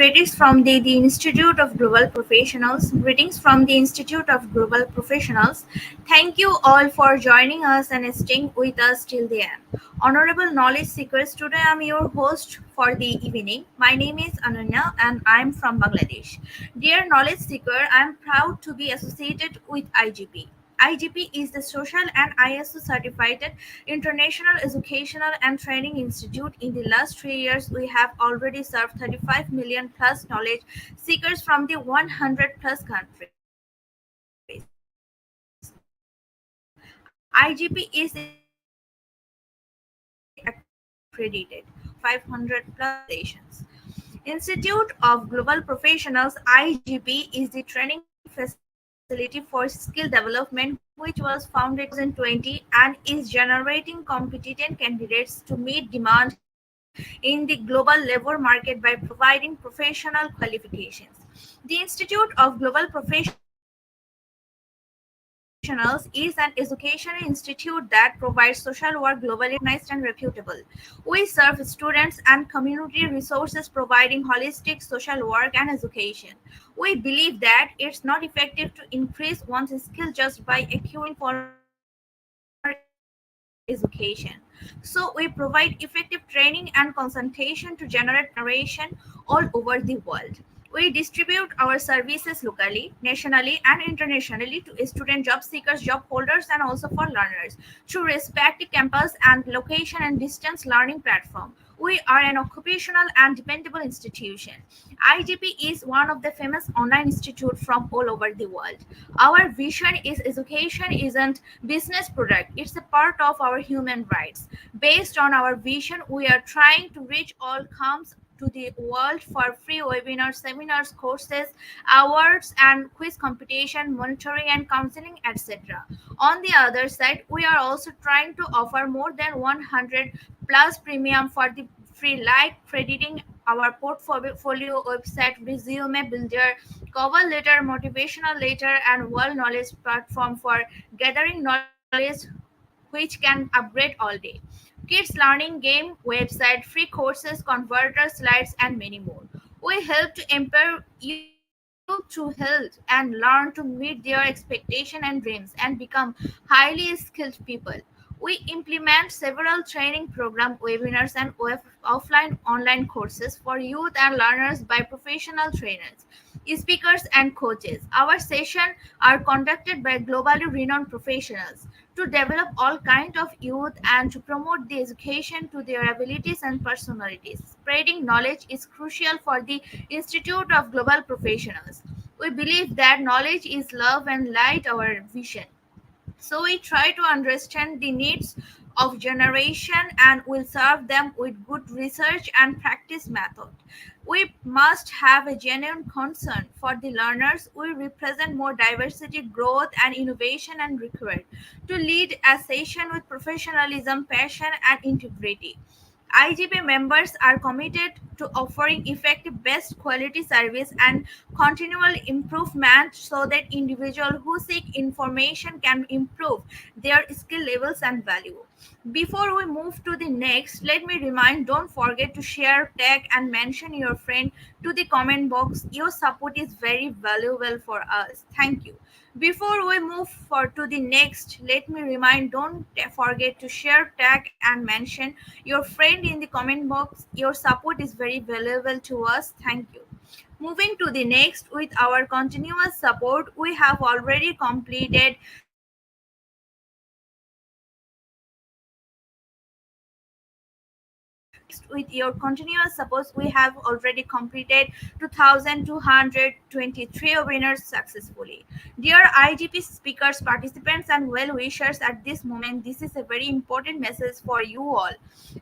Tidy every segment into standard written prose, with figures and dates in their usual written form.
Greetings from the Institute of Global Professionals. Greetings from the Institute of Global Professionals. Thank you all for joining us and staying with us till the end. Honorable knowledge seekers, today I'm your host for the evening. My name is Ananya and I'm from Bangladesh. Dear knowledge seeker, I'm proud to be associated with IGP. IGP is the social and ISO certified International Educational and Training Institute. In the last 3 years, we have already served 35 million plus knowledge seekers from the 100 plus countries. IGP is internationally accredited, 500 plus organizations. Institute of Global Professionals IGP is the training facility for skill development which was founded in 2020 and is generating competent candidates to meet demand in the global labor market by providing professional qualifications. The Institute of Global Professionals is an educational institute that provides social work globally recognized and reputable. We serve students and community resources providing holistic social work and education. We believe that it's not effective to increase one's skill just by acquiring formal education. So we provide effective training and consultation to generate generation all over the world. We distribute our services locally, nationally, and internationally to student job seekers, job holders, and also for learners through respective campus and location and distance learning platform. We are an occupational and dependable institution. IGP is one of the famous online institute from all over the world. Our vision is education isn't business product. It's a part of our human rights. Based on our vision, we are trying to reach all comes to the world for free webinars, seminars, courses, awards, and quiz competition, monitoring and counseling, etc. On the other side, we are also trying to offer more than 100 plus premium for the free, like crediting our portfolio website, resume builder, cover letter, motivational letter, and world knowledge platform for gathering knowledge which can upgrade all day. Kids learning game website, free courses, converter slides, and many more. We help to empower youth to health and learn to meet their expectation and dreams and become highly skilled people. We implement several training program webinars and offline online courses for youth and learners by professional trainers, speakers, and coaches. Our sessions are conducted by globally renowned professionals to develop all kind of youth and to promote the education to their abilities and personalities. Spreading knowledge is crucial for the Institute of Global Professionals. We believe that knowledge is love and light our vision. So we try to understand the needs of generation and will serve them with good research and practice method. We must have a genuine concern for the learners. We represent more diversity, growth, and innovation and required to lead a session with professionalism, passion, and integrity. IGP members are committed to offering effective best quality service and continual improvement so that individuals who seek information can improve their skill levels and value. Before we move to the next, let me remind don't forget to share, tag, and mention your friend to the comment box. Your support is very valuable for us. Thank you. Before we move for to the next, let me remind don't forget to share, tag, and mention your friend in the comment box. Your support is very valuable to us. Thank you. Moving to the next, with our continuous support, we have already completed 2223 winners successfully. Dear IGP speakers, participants, and well wishers at this moment, this is a very important message for you all.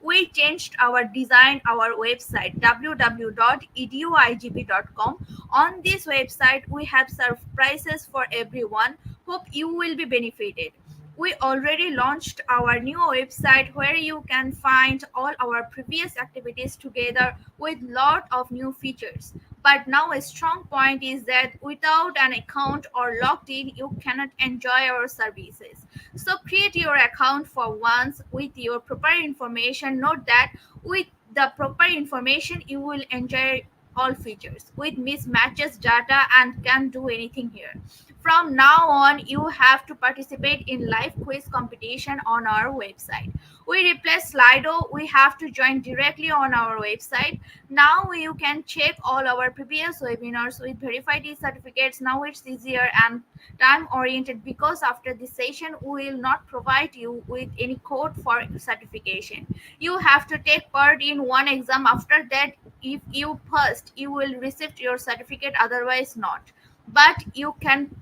We changed our design, our website www.eduigp.com. On this website, we have surprises for everyone. Hope you will be benefited. We already launched our new website where you can find all our previous activities together with lot of new features. But now a strong point is that without an account or logged in, you cannot enjoy our services. So create your account for once with your proper information. Note that with the proper information, you will enjoy all features with mismatches data and can do anything here. From now on, you have to participate in live quiz competition on our website. We replace Slido. We have to join directly on our website. Now you can check all our previous webinars with verified certificates. Now it's easier and time oriented because after this session we will not provide you with any code for certification. You have to take part in one exam. After that, if you passed, you will receive your certificate, otherwise not. But you can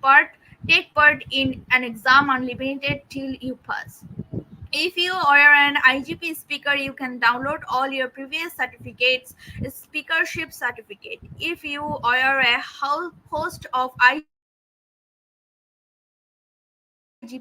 take part in an exam unlimited till you pass. If you are an IGP speaker, you can download all your previous certificates, speakership certificate. If you are a host of IGP,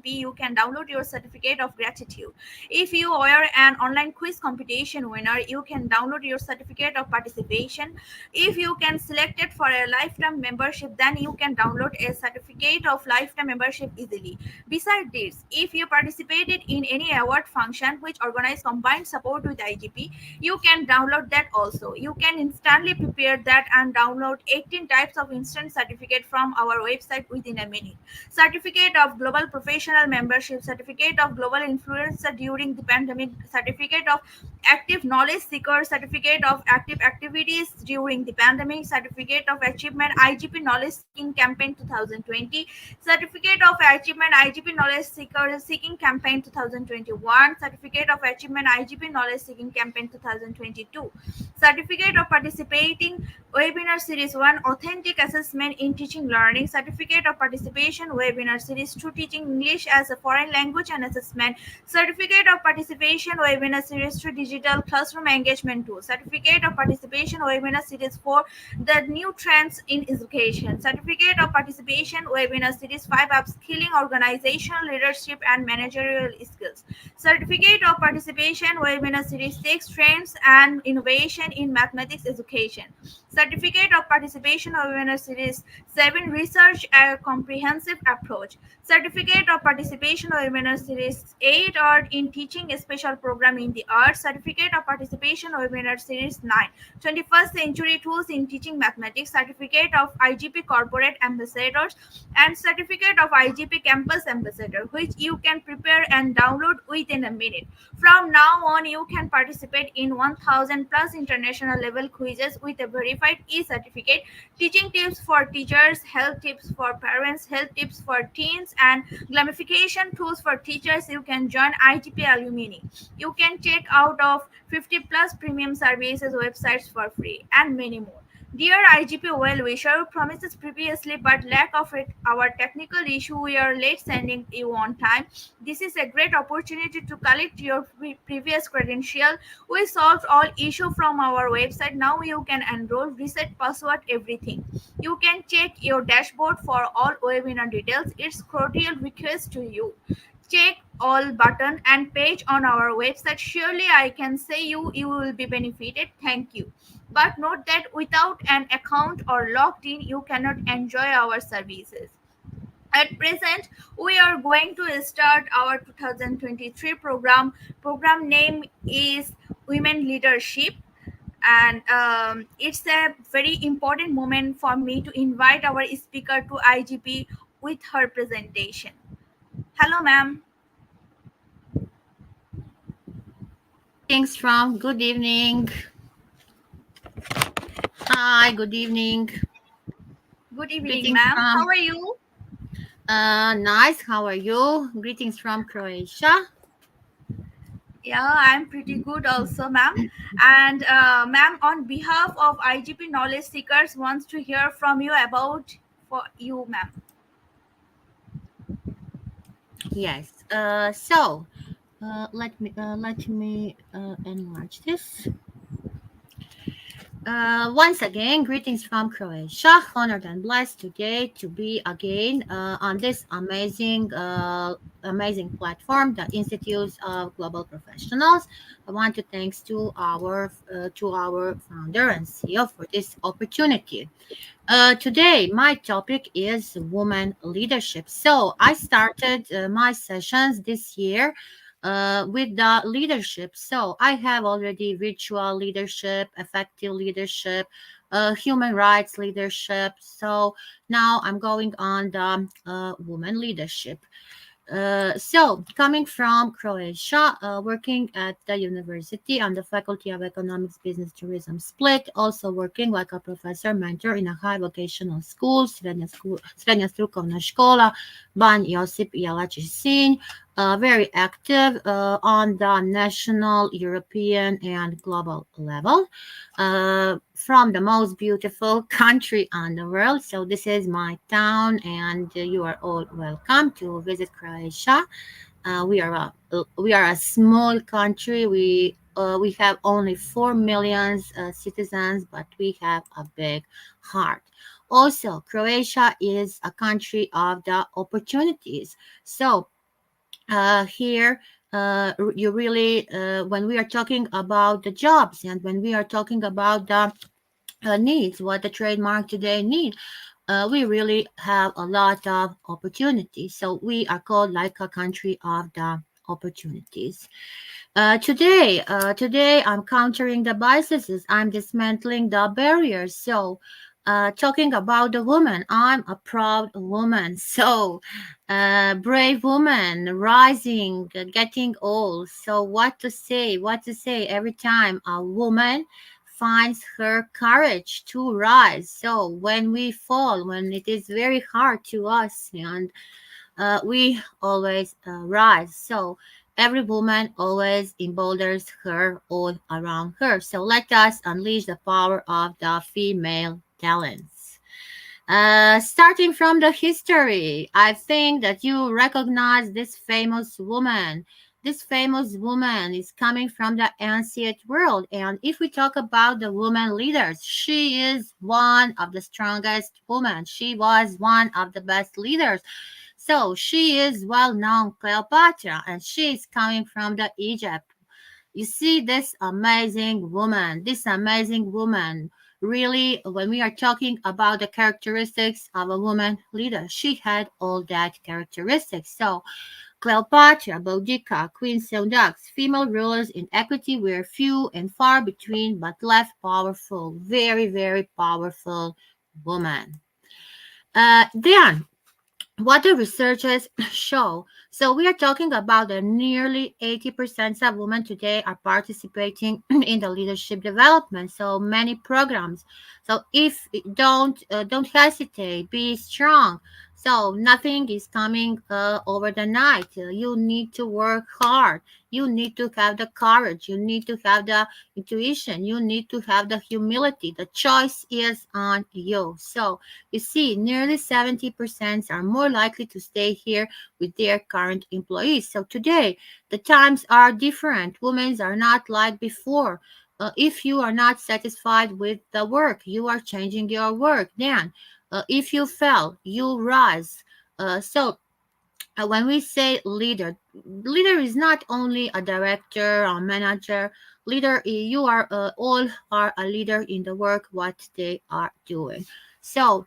you can download your certificate of gratitude. If you are an online quiz competition winner, you can download your certificate of participation. If you can select it for a lifetime membership, then you can download a certificate of lifetime membership easily. Beside this, if you participated in any award function which organize combined support with IGP, you can download that also. You can instantly prepare that and download 18 types of instant certificate from our website within a minute. Certificate of Global Professional Membership, Certificate of Global Influencer during the pandemic, Certificate of Active Knowledge Seeker, Certificate of Active Activities during the pandemic, Certificate of Achievement IGP Knowledge Seeking Campaign 2020, Certificate of Achievement IGP Knowledge Seeker Seeking Campaign 2021, Certificate of Achievement IGP Knowledge Seeking Campaign 2022, Certificate of Participating Webinar Series 1 Authentic Assessment in Teaching Learning, Certificate of Participation Webinar Series 2 Teaching English as a Foreign Language and Assessment, Certificate of Participation Webinar Series 2 Digital Classroom Engagement Tool, Certificate of Participation Webinar Series 4 The New Trends in Education, Certificate of Participation Webinar Series 5 Upskilling Organizational Leadership and Managerial Skills, Certificate of Participation Webinar Series 6 Trends and Innovation in Mathematics Education, Certificate of Participation Webinar Series 7 Research a Comprehensive Approach, Certificate of Participation Webinar Series 8 Art in Teaching a Special Program in the Arts, Certificate of Participation Webinar Series 9 21st Century Tools in Teaching Mathematics, Certificate of IGP Corporate Ambassadors, and Certificate of IGP Campus Ambassador, which you can prepare and download within a minute. From now on, you can participate in 1000 plus international level quizzes with a verified e-certificate, teaching tips for teachers, health tips for parents, health tips for teens, and gamification tools for teachers. You can join IGP Alumni. You can check out of 50 plus premium services websites for free and many more. Dear IGP well-wisher, promises previously but lack of it, our technical issue, we are late sending you on time. This is a great opportunity to collect your previous credential. We solved all issue from our website. Now you can enroll, reset password, everything. You can check your dashboard for all webinar details. It's cordial request to you. Check all button and page on our website. Surely I can say you will be benefited. Thank you. But note that without an account or logged in, you cannot enjoy our services. At present, we are going to start our 2023 program. Program name is Women Leadership, and it's a very important moment for me to invite our speaker to IGP with her presentation. Hello, ma'am. Greetings from good evening. Hi, good evening. Good evening, Greetings ma'am. How from are you? nice. How are you? Greetings from Croatia. Yeah, I'm pretty good also, ma'am. And ma'am, on behalf of IGP Knowledge Seekers, wants to hear from you about for you, ma'am. Yes. Let me enlarge this. Once again, greetings from Croatia. Honored and blessed today to be again on this amazing platform, the Institutes of Global Professionals. I want to thanks to our founder and CEO for this opportunity. Today, my topic is woman leadership. So I started my sessions this year with the leadership. So I have already virtual leadership, effective leadership, human rights leadership. So now I'm going on the woman leadership. So, coming from Croatia, working at the university on the Faculty of Economics, Business, Tourism, Split, also working like a professor mentor in a high vocational school, Srednja strukovna škola, Ban Josip Jelačić Sinj, very active on the national, European, and global level. From the most beautiful country on the world. So this is my town, and you are all welcome to visit Croatia. We are a small country. We have only 4 million citizens, but we have a big heart. Also, Croatia is a country of the opportunities. So here you really when we are talking about the jobs and when we are talking about the needs, what the trademark today need, we really have a lot of opportunities. So we are called like a country of the opportunities. Today I'm countering the biases. I'm dismantling the barriers. So, talking about the woman, I'm a proud woman. So, brave woman, rising, getting old. So, what to say? What to say every time a woman finds her courage to rise. So, when we fall, when it is very hard to us, and we always rise. So every woman always emboldens her all around her. So let us unleash the power of the female talents. Starting from the history, I think that you recognize this famous woman. This famous woman is coming from the ancient world. And if we talk about the woman leaders, she is one of the strongest women. She was one of the best leaders. So she is well known Cleopatra, and she is coming from the Egypt. You see this amazing woman. Really, when we are talking about the characteristics of a woman leader, she had all that characteristics. So Cleopatra, Boudica, Queen Seudax, female rulers in equity were few and far between, but left powerful, very, very powerful woman. Then what the researchers show. So we are talking about that nearly 80% of women today are participating in the leadership development. So many programs. So if don't hesitate, be strong. So nothing is coming over the night. You need to work hard. You need to have the courage. You need to have the intuition. You need to have the humility. The choice is on you. So you see, nearly 70% are more likely to stay here with their current employees. So today, the times are different. Women are not like before. If you are not satisfied with the work, you are changing your work. Then, if you fail, you rise. So when we say leader is not only a director or manager. Leader, you are all are a leader in the work what they are doing. So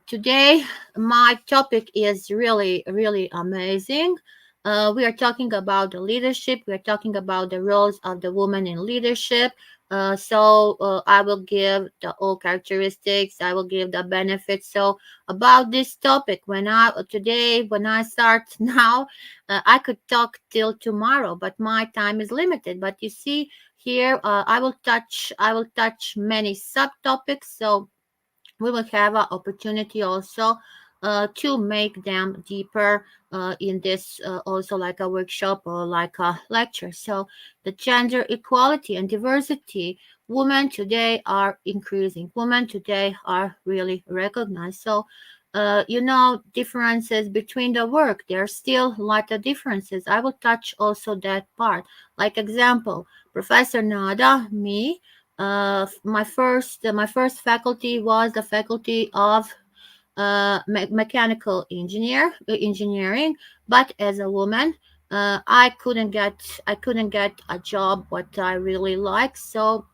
today, my topic is really, really amazing. We are talking about the leadership. We are talking about the roles of the woman in leadership. I will give the all characteristics. I will give the benefits. So about this topic, when I start now, I could talk till tomorrow, but my time is limited. But you see here, I will touch many subtopics. So we will have an opportunity also to make them deeper in this also like a workshop or like a lecture. So the gender equality and diversity, women today are increasing. Women today are really recognized. So differences between the work, there are still a lot of differences. I will touch also that part. Like example, Professor Nada, me, my first faculty was the faculty of mechanical engineering, but as a woman, I couldn't get a job what I really like. So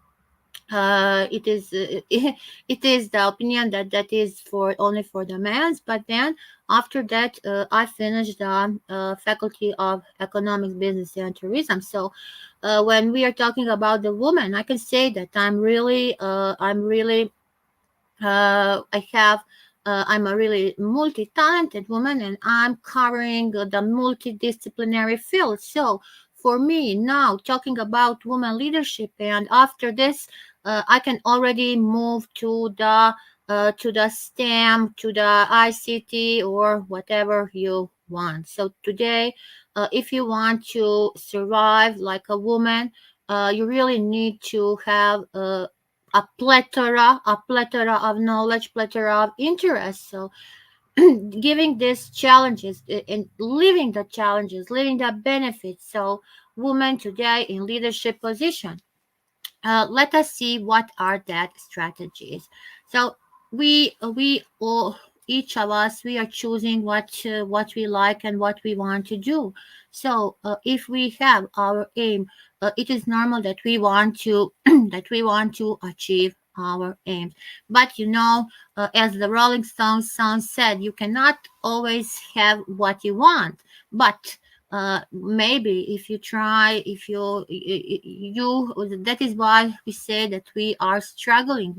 it is it is the opinion that that is for only for the men's. But then after that, I finished the faculty of economics, business, and tourism. So when we are talking about the woman, I can say that I'm really I have I'm a really multi-talented woman, and I'm covering the multidisciplinary field. So for me now, talking about women leadership, and after this, I can already move to the STEM, to the ICT, or whatever you want. So today, if you want to survive like a woman, you really need to have a plethora of knowledge, plethora of interest. So giving these challenges and living the challenges, living the benefits. So women today in leadership position, let us see what are that strategies. So we all, each of us, we are choosing what we like and what we want to do. So if we have our aim, it is normal that we want to that we want to achieve our aims. But as the Rolling Stones song said, you cannot always have what you want, but maybe if you try, if you that is why we say that we are struggling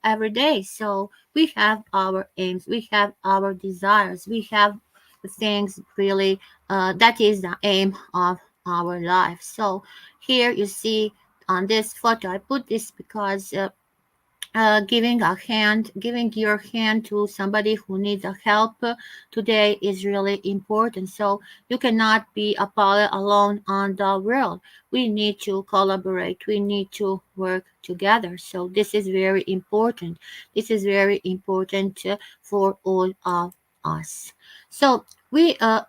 every day. So we have our aims, we have our desires, we have the things really, that is the aim of our life. So here you see on this photo, I put this because giving your hand to somebody who needs a help today is really important. So you cannot be a pilot alone on the world. We need to collaborate. We need to work together. So this is very important. This is very important for all of us. So we have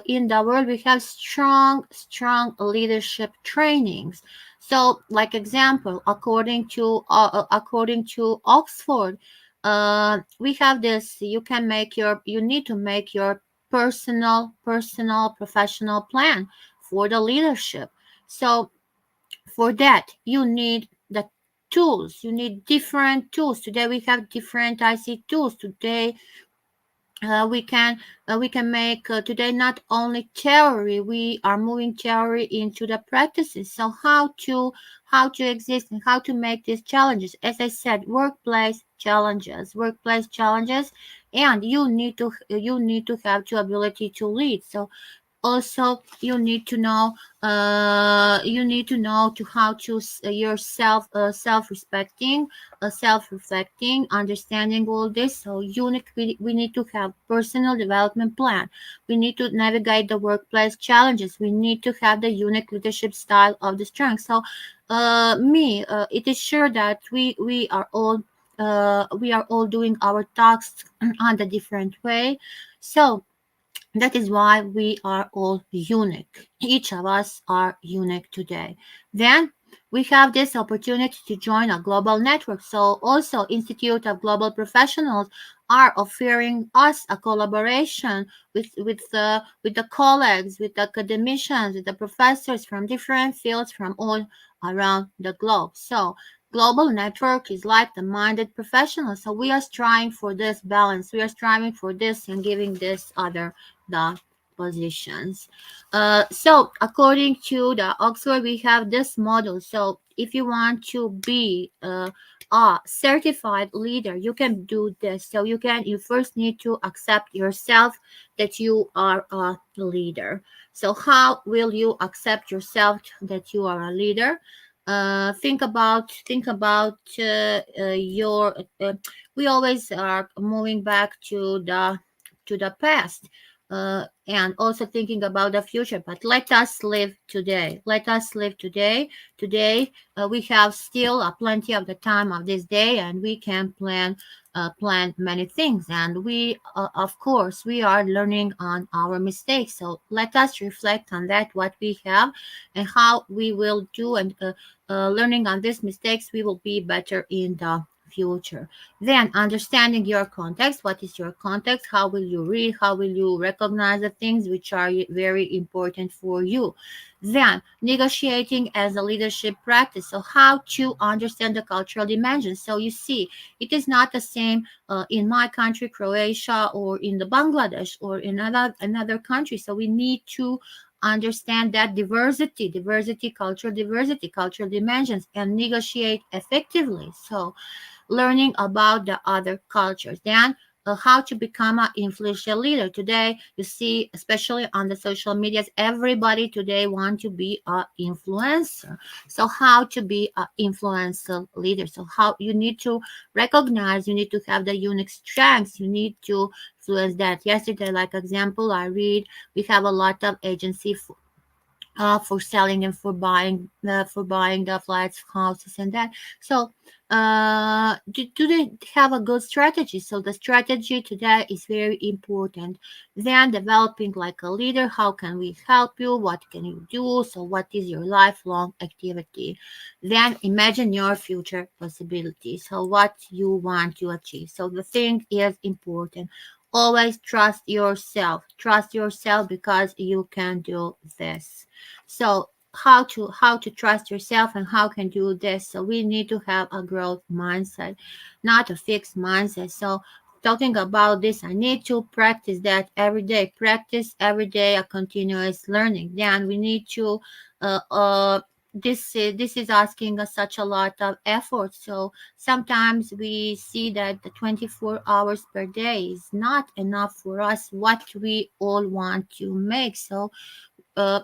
in the world, we have strong leadership trainings. So, like example, according to Oxford, we have this. You need to make your personal professional plan for the leadership. So for that, you need the tools. You need different tools. Today we have different IC tools. Today we can make today not only theory, we are moving theory into the practices. So how to exist and how to make these challenges, as I said, workplace challenges, and you need to have the ability to lead. So also you need to know to how to yourself self-respecting, self-reflecting, understanding all this. So we need to have personal development plan. We need to navigate the workplace challenges. We need to have the unique leadership style of the strength. So it is sure that we are all doing our tasks on a different way. So that is why we are all unique. Each of us are unique today. Then we have this opportunity to join a global network. So also Institute of Global Professionals are offering us a collaboration with the colleagues, with the academicians, with the professors from different fields from all around the globe. So global network is like the minded professionals. So we are striving for this balance. We are striving for this and giving this other the positions. So according to the Oxford, we have this model. So if you want to be a certified leader, you can do this. So you first need to accept yourself that you are a leader. So how will you accept yourself that you are a leader? Think about your. We always are moving back to the past, and also thinking about the future. But let us live today. Let us live today. Today, we have still plenty of the time of this day, and we can plan many things. And of course, we are learning on our mistakes. So let us reflect on that, what we have, and how we will do. And learning on these mistakes, we will be better in the future. Then understanding your context. What is your context? How will you read? How will you recognize the things which are very important for you? Then negotiating as a leadership practice. So how to understand the cultural dimension. So you see, it is not the same in my country, Croatia, or in the Bangladesh, or in another country. So we need to understand that diversity, cultural dimensions, and negotiate effectively. So learning about the other cultures. Then, how to become an influential leader. Today, you see, especially on the social medias, everybody today want to be an influencer. So, how to be an influential leader? So, how you need to recognize, you need to have the unique strengths. You need to influence that. Yesterday, like example, I read we have a lot of agency for selling and for buying the flats, houses, and that. So, do they have a good strategy? So the strategy today is very important. Then developing like a leader. How can we help you? What can you do? So what is your lifelong activity? Then imagine your future possibilities. So what you want to achieve. So the thing is important. Always trust yourself. Trust yourself because you can do this. So how to trust yourself and how can do this? So we need to have a growth mindset, not a fixed mindset. So talking about this, I need to practice that every day. Practice every day, a continuous learning. Then we need to uh, uh this is asking us such a lot of effort. So sometimes we see that the 24 hours per day is not enough for us what we all want to make. So uh,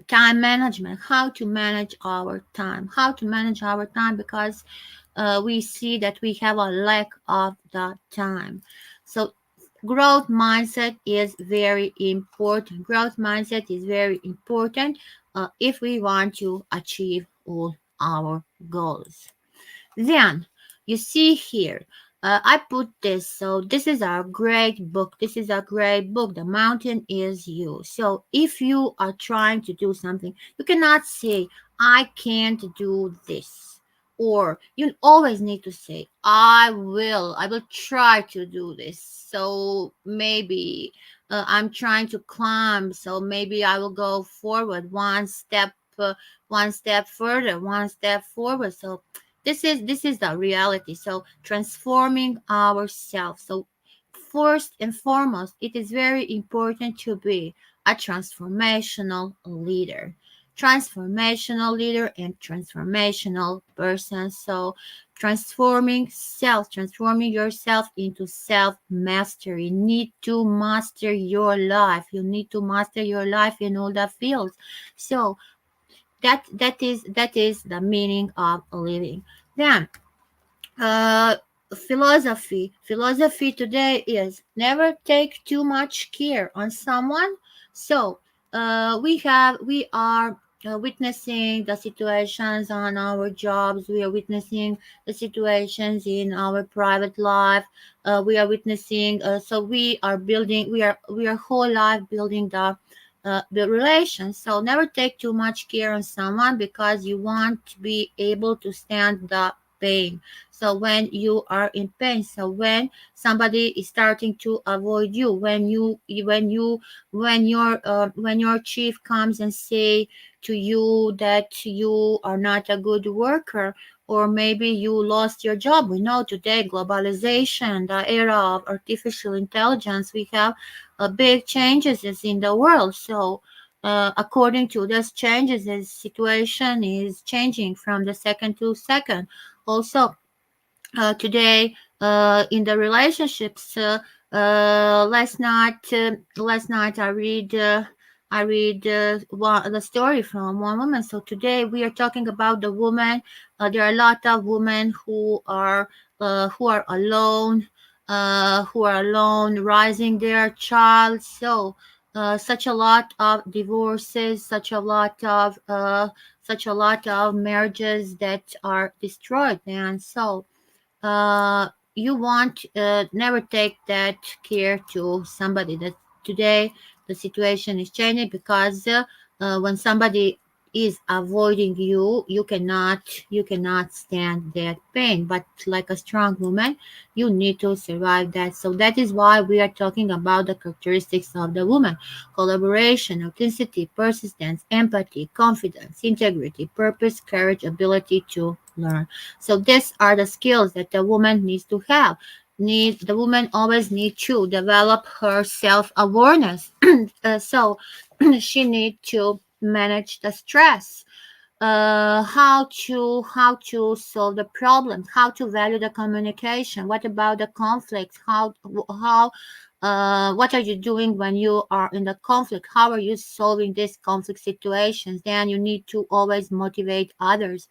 time management, how to manage our time, because we see that we have a lack of the time. So growth mindset is very important. If we want to achieve all our goals. Then you see here, I put this. So this is a great book. The mountain is you. So if you are trying to do something, you cannot say, I can't do this. Or you always need to say, I will try to do this. So maybe I'm trying to climb. So maybe I will go forward one step further, one step forward. So this is the reality. So transforming ourselves. So first and foremost, it is very important to be a transformational leader and transformational person. So transforming yourself into self mastery. Need to master your life. You need to master your life in all the fields. So that is the meaning of living. Then uh philosophy today is never take too much care on someone. So we are witnessing the situations on our jobs. We are witnessing the situations in our private life. We are witnessing so we are whole life building the relation. So never take too much care on someone because you want to be able to stand the pain. So when you are in pain, so when somebody is starting to avoid you, when your chief comes and say to you that you are not a good worker, or maybe you lost your job. We know today globalization, the era of artificial intelligence, we have big changes in the world. So according to those changes, the situation is changing from the second to second. Also, today in the relationships, last night I read the story from one woman. So today we are talking about the woman. There are a lot of women who are alone, raising their child. So such a lot of divorces, such a lot of marriages that are destroyed. And so you want never take that care to somebody. That today the situation is changing because when somebody is avoiding you, you cannot stand that pain. But like a strong woman, you need to survive that. So that is why we are talking about the characteristics of the woman: collaboration, authenticity, persistence, empathy, confidence, integrity, purpose, courage, ability to learn. So these are the skills that a woman needs to have. always need to develop her self-awareness. So she need to manage the stress, how to solve the problems, how to value the communication, what about the conflicts, how what are you doing when you are in the conflict, how are you solving these conflict situations. Then you need to always motivate others,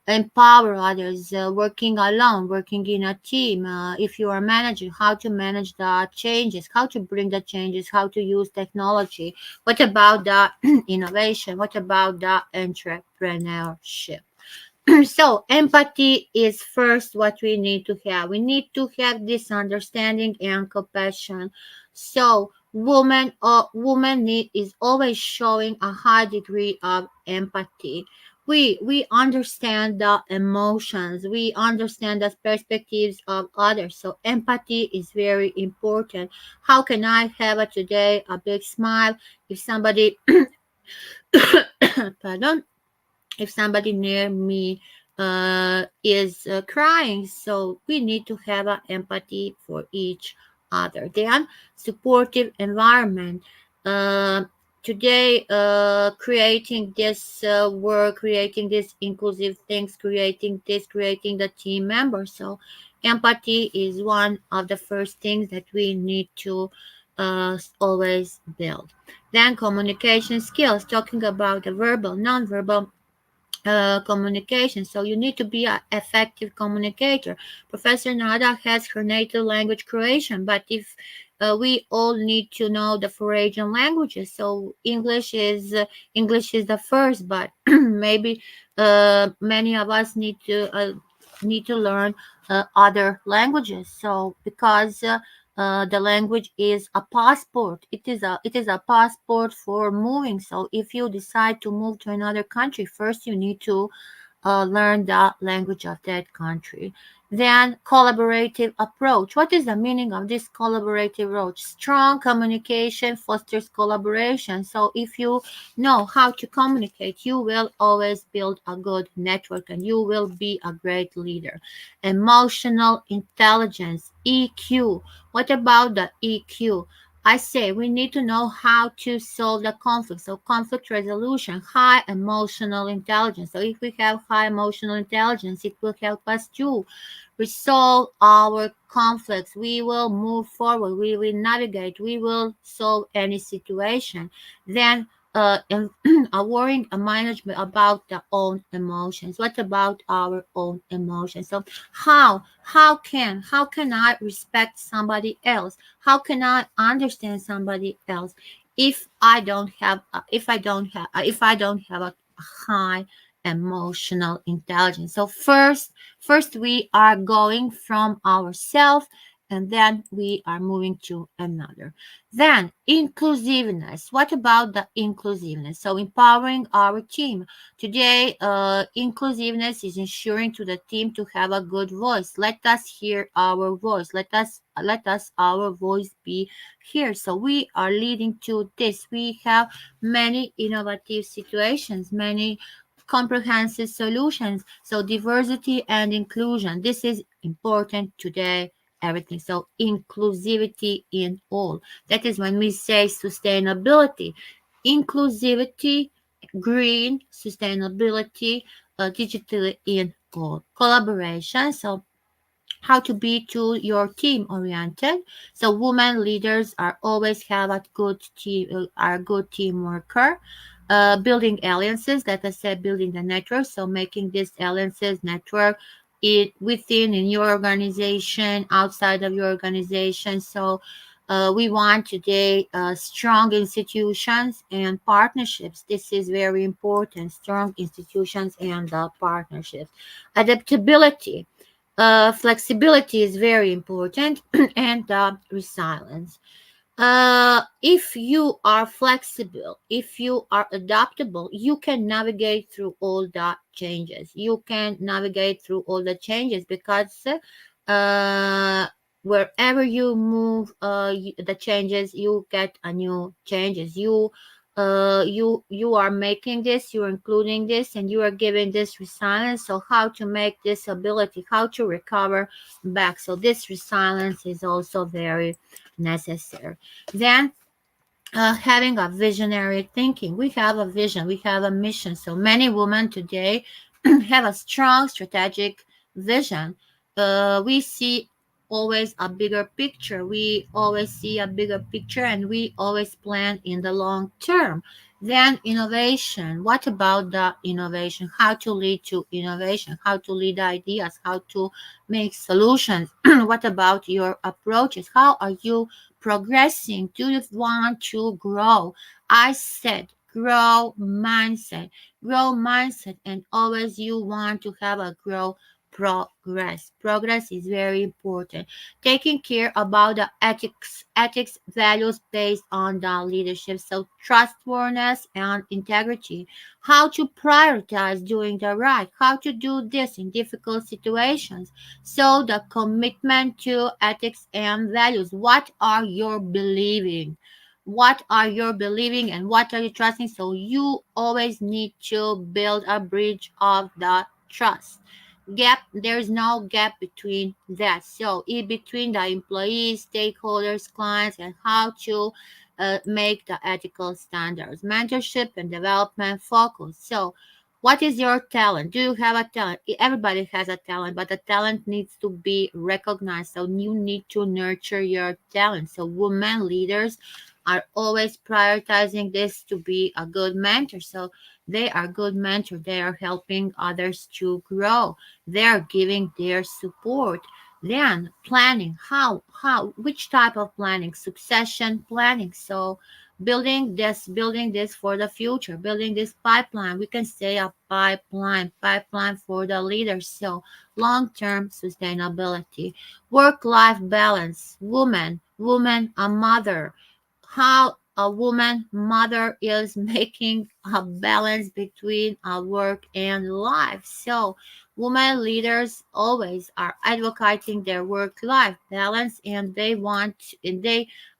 empower others, working alone, working in a team. If you are managing, how to manage the changes, how to bring the changes, how to use technology. What about the innovation? What about the entrepreneurship? So empathy is first what we need to have. We need to have this understanding and compassion. So woman need is always showing a high degree of empathy. We understand the emotions, we understand the perspectives of others. So empathy is very important. How can I have a today a big smile if somebody pardon, if somebody near me is crying? So we need to have a empathy for each other. Then supportive environment. uh, Today, creating this work, creating these inclusive things, creating the team members. So empathy is one of the first things that we need to always build. Then communication skills, talking about the verbal, non-verbal communication. So you need to be an effective communicator. Professor Nada has her native language Croatian, but if we all need to know the foreign languages. So English is the first, but maybe many of us need to learn other languages. So because the language is a passport, it is a passport for moving. So if you decide to move to another country, first you need to learn the language of that country. Then collaborative approach. What is the meaning of this collaborative approach? Strong communication fosters collaboration. So if you know how to communicate, you will always build a good network and you will be a great leader. Emotional intelligence, EQ. What about the EQ? I say we need to know how to solve the conflict. So conflict resolution, high emotional intelligence. So if we have high emotional intelligence, it will help us to resolve our conflicts. We will move forward. We will navigate. We will solve any situation. Then and a worrying a management about the own emotions. What about our own emotions? So how can I respect somebody else? How can I understand somebody else if I don't have a high emotional intelligence? So first we are going from ourselves and then we are moving to another. Then inclusiveness. What about the inclusiveness? So empowering our team. Today, inclusiveness is ensuring to the team to have a good voice. Let us hear our voice. Let us our voice be here. So we are leading to this. We have many innovative situations, many comprehensive solutions. So diversity and inclusion. This is important today. Everything. So inclusivity in all. That is when we say sustainability, inclusivity, green, sustainability, digitally in all. Collaboration. So how to be to your team oriented. So women leaders are always have a good team, are good team worker. Building alliances, that I said, building the network. So making these alliances network it within in your organization, outside of your organization. So we want today strong institutions and partnerships. This is very important. Strong institutions and partnerships. Adaptability, flexibility is very important, and resilience. If you are flexible, if you are adaptable, you can navigate through all the changes. You can navigate through all the changes because uh, wherever you move, the changes, you get a new changes. You you are making this, you're including this, and you are giving this resilience. So how to make this ability, how to recover back. So this resilience is also very necessary. Then having a visionary thinking. We have a vision, we have a mission. So many women today have a strong strategic vision. We see always a bigger picture. We always see a bigger picture and we always plan in the long term. Then innovation. What about the innovation? How to lead to innovation? How to lead ideas? How to make solutions? What about your approaches? How are you progressing? Do you want to grow? I said grow mindset, and always you want to have a grow progress. Progress is very important. Taking care about the ethics values based on the leadership. So trustworthiness and integrity. How to prioritize doing the right. How to do this in difficult situations. So the commitment to ethics and values. What are you believing? What are you believing and what are you trusting? So you always need to build a bridge of the trust gap. There's no gap between that. So in between the employees, stakeholders, clients, and how to make the ethical standards, mentorship and development focus. So what is your talent? Do you have a talent? Everybody has a talent, but the talent needs to be recognized. So you need to nurture your talent. So women leaders are always prioritizing this to be a good mentor. So they are good mentors. They are helping others to grow. They are giving their support. Then planning. Which type of planning? Succession planning. So building this for the future, building this pipeline. We can say a pipeline for the leaders. So long-term sustainability, work-life balance, woman, a mother. How a woman mother is making a balance between work and life. So women leaders always are advocating their work life balance, and they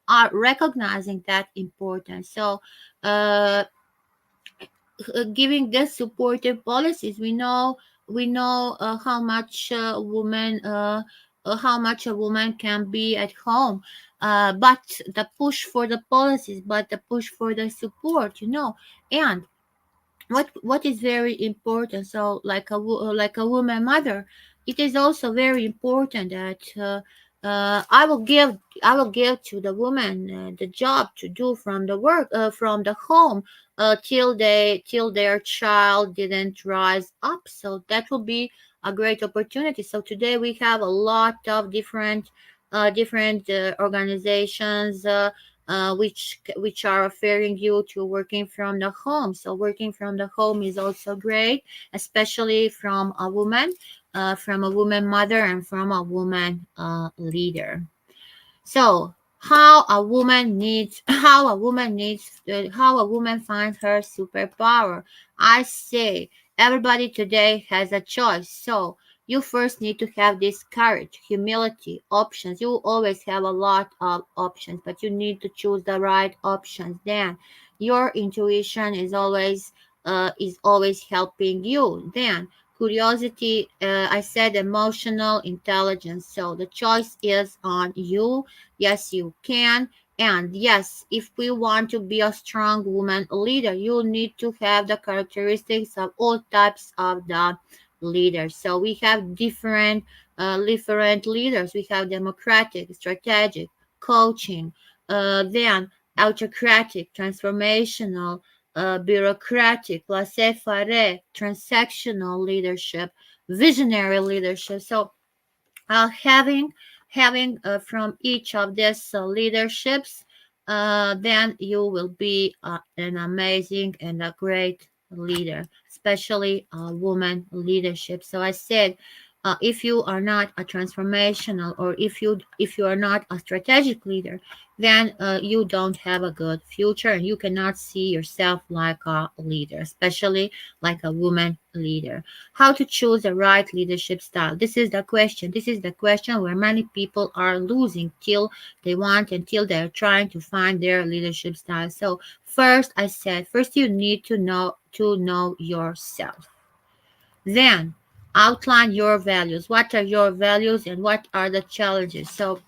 are recognizing that importance. So uh, giving this supportive policies. We know how much a woman can be at home, but the push for the policies, but the push for the support, and what is very important. So like a woman mother, it is also very important that I will give to the woman the job to do from the work from the home till their child didn't rise up. So that will be a great opportunity. So today we have a lot of different organizations which are referring you to working from the home. So working from the home is also great, especially from a woman mother and from a woman leader. So how a woman finds her superpower. I say everybody today has a choice. So you first need to have this courage, humility, options. You always have a lot of options, but you need to choose the right options. Then your intuition is always helping you. Then curiosity, I said emotional intelligence. So the choice is on you. Yes, you can. And yes, if we want to be a strong woman leader, you need to have the characteristics of all types of the leaders. So we have different leaders. We have democratic, strategic, coaching, then autocratic, transformational, bureaucratic, laissez-faire, transactional leadership, visionary leadership. So having from each of these leaderships, then you will be an amazing and a great leader, especially woman leadership. So I said If you are not a transformational, or if you are not a strategic leader, then you don't have a good future, and you cannot see yourself like a leader, especially like a woman leader. How to choose the right leadership style? This is the question where many people are losing till until they're trying to find their leadership style. So first you need to know yourself. Then outline your values. What are your values and what are the challenges? So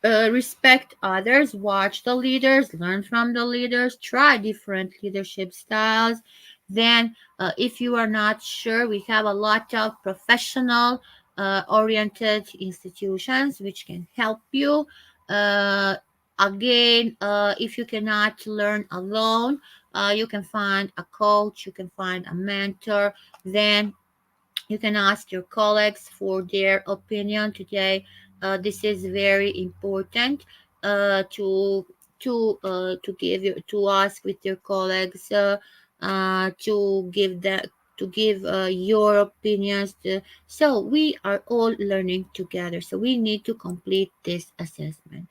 respect others, watch the leaders, learn from the leaders, try different leadership styles. Then, if you are not sure, we have a lot of professional oriented institutions which can help you. Uh, Again, if you cannot learn alone, you can find a coach, you can find a mentor. Then you can ask your colleagues for their opinion today. This is very important to give you to ask with your colleagues, to give that to give your opinions. So we are all learning together. So we need to complete this assessment.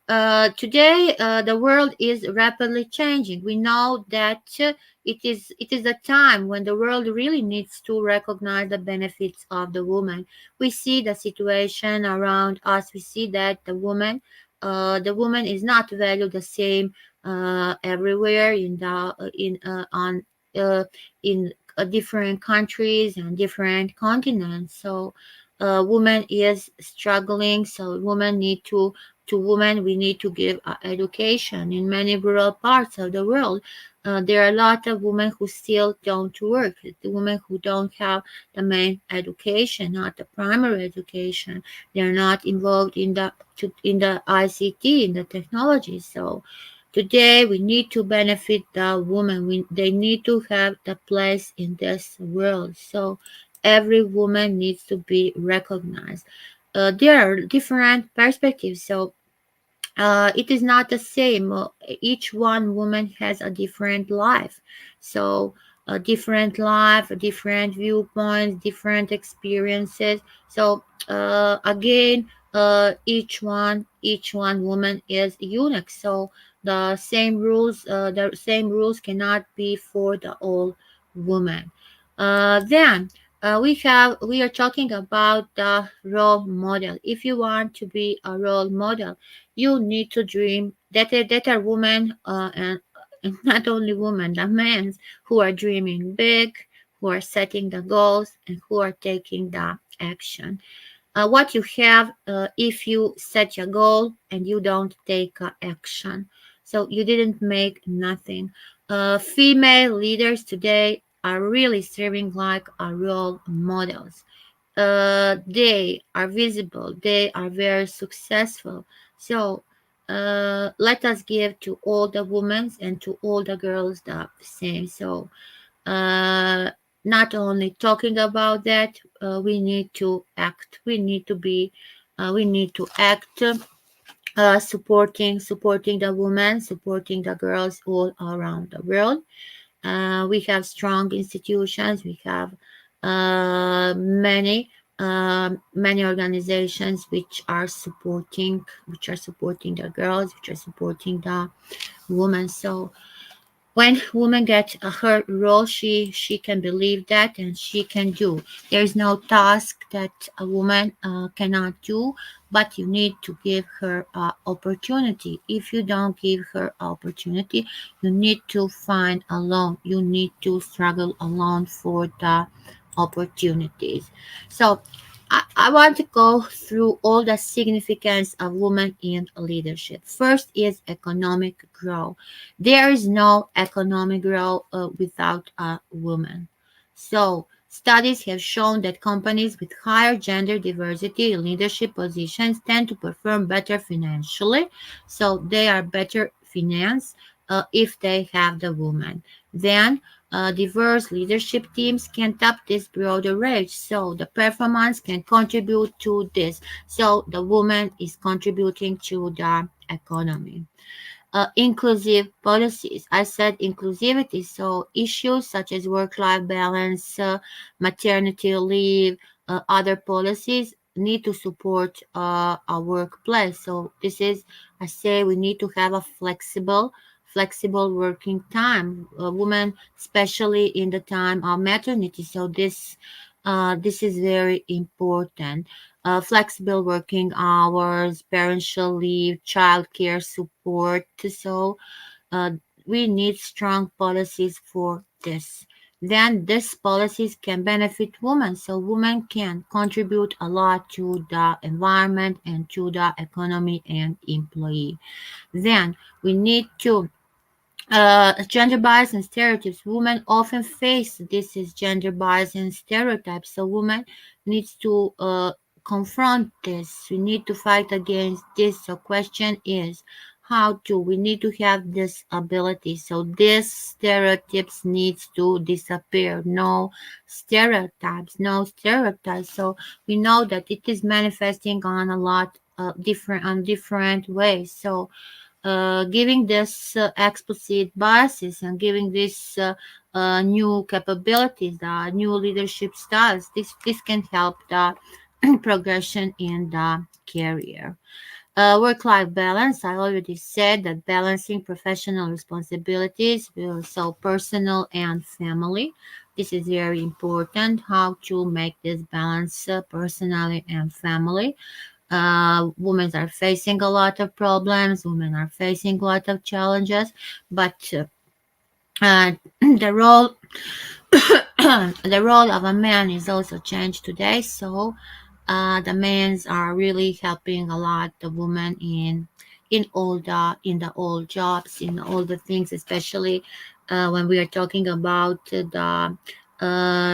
Today, the world is rapidly changing. We know that it is a time when the world really needs to recognize the benefits of the woman. We see the situation around us. We see that the woman is not valued the same everywhere uh, in different countries and different continents. So, woman is struggling. So, women need to women we need to give education in many rural parts of the world. There are a lot of women who still don't work, the women who don't have the main education, not the primary education. They're not involved in the ICT, in the technology. So today we need to benefit the women. They need to have the place in this world. So every woman needs to be recognized. There are different perspectives. So it is not the same. Each one woman has a different life. So a different life, a different viewpoints, different experiences. So again, each one woman is unique. So the same rules cannot be for the all women. Then we are talking about the role model. If you want to be a role model, you need to dream. That are women, and not only women, the men who are dreaming big, who are setting the goals, and who are taking the action. What you have, if you set your goal and you don't take action, so you didn't make nothing. Female leaders today are really serving like role models. They are visible, they are very successful. So let us give to all the women and to all the girls the same. So uh, not only talking about that, we need to act. We need to act, supporting the women, supporting the girls all around the world. We have strong institutions. We have many organizations which are supporting the girls, which are supporting the women. So when woman gets her role, she can believe that and she can do. There is no task that a woman cannot do, but you need to give her opportunity. If you don't give her opportunity, you need to find alone. You need to struggle alone for the opportunities. So I want to go through all the significance of women in leadership. First is economic growth. There is no economic growth without a woman. So, studies have shown that companies with higher gender diversity in leadership positions tend to perform better financially. So, they are better financed if they have the woman. Then, diverse leadership teams can tap this broader range. So, the performance can contribute to this. So, the woman is contributing to the economy. Inclusive policies. I said inclusivity. So issues such as work-life balance, maternity leave, other policies need to support our workplace. So this is, I say, we need to have a flexible working time. Women, especially in the time of maternity. So this is very important. Flexible working hours, parental leave, childcare support. So uh, we need strong policies for this. Then these policies can benefit women, so women can contribute a lot to the environment and to the economy and employee. Then we need to gender bias and stereotypes. Women often face this is gender bias and stereotypes. So women needs to confront this. We need to fight against this. So question is, how to? We need to have this ability. So these stereotypes needs to disappear. No stereotypes. No stereotypes. So we know that it is manifesting on a lot different ways. So giving this explicit biases and giving this new capabilities, the new leadership styles. This can help the progression in the career. Work-life balance. I already said that balancing professional responsibilities, so personal and family. This is very important. How to make this balance personally and family. Women are facing a lot of problems, women are facing a lot of challenges, but the role the role of a man is also changed today. So the men are really helping a lot the women in the old jobs, in all the things, especially when we are talking about the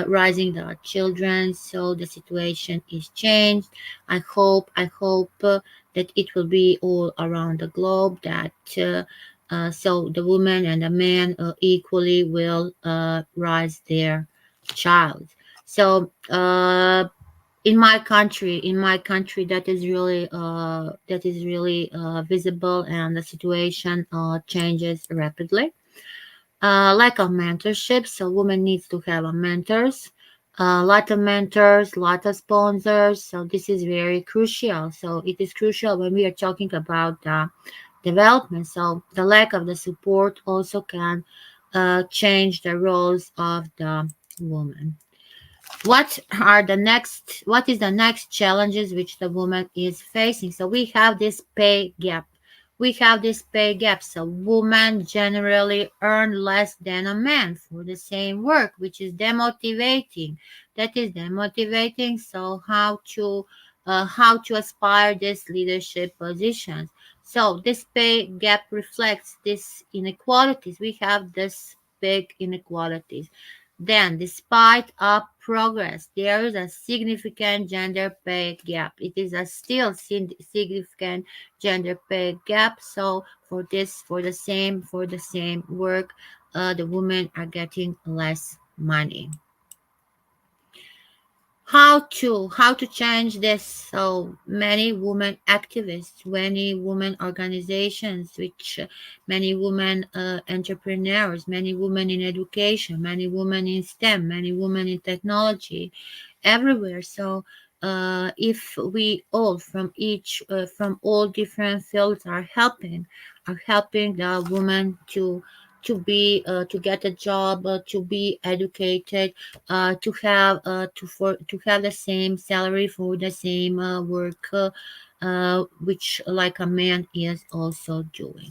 rising the children. So the situation is changed. I hope that it will be all around the globe, that so the woman and the man equally will rise their child. So in my country that is really visible, and the situation changes rapidly. Lack of mentorship, so women needs to have a mentors, a lot of mentors, lot of sponsors. So this is very crucial. So it is crucial when we are talking about development. So the lack of the support also can change the roles of the woman. What is the next challenges which the woman is facing? So we have this pay gap. So women generally earn less than a man for the same work, which is demotivating. That is demotivating. So how to aspire this leadership positions? So this pay gap reflects this inequalities. We have this big inequalities. Then, despite our progress, there is a significant gender pay gap. It is a still significant gender pay gap. So for the same work, the women are getting less money. How to change this? So many women activists, many women organizations, many women entrepreneurs, many women in education, many women in STEM, many women in technology, everywhere. So if we all from all different fields are helping the woman to get a job, to be educated, to have the same salary for the same work, which like a man is also doing.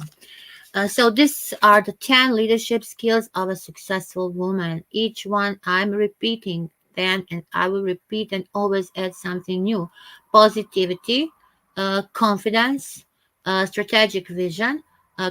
So these are the 10 leadership skills of a successful woman. Each one I'm repeating then, and I will repeat and always add something new. Positivity, confidence, strategic vision,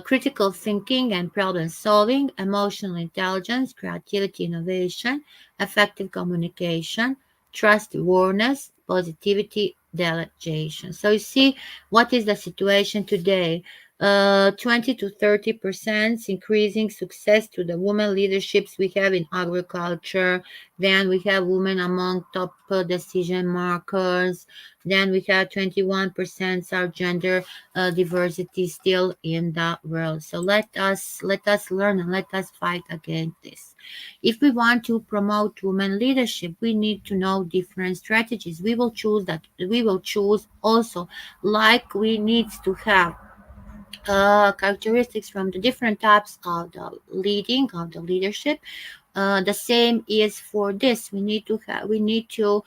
critical thinking and problem solving, emotional intelligence, creativity, innovation, effective communication, trustworthiness, positivity, delegation. So you see what is the situation today. 20 to 30% increasing success to the women leaderships we have in agriculture. Then we have women among top decision makers. Then we have 21% are gender diversity still in the world. So let us learn and let us fight against this. If we want to promote women leadership, we need to know different strategies. We will choose also, like we need to have characteristics from the different types of the leadership. The same is for this. We need to choose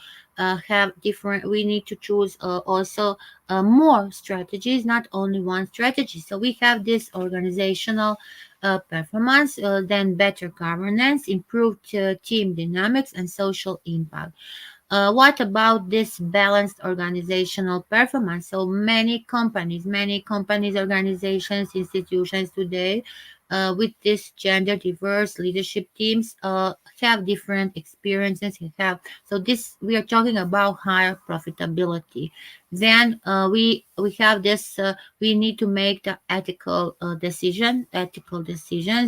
also more strategies, not only one strategy. So we have this organizational performance, then better governance, improved team dynamics, and social impact. What about this balanced organizational performance? So many companies, organizations, institutions today with this gender diverse leadership teams have different experiences. So this we are talking about higher profitability. Then we have this. We need to make the ethical decisions.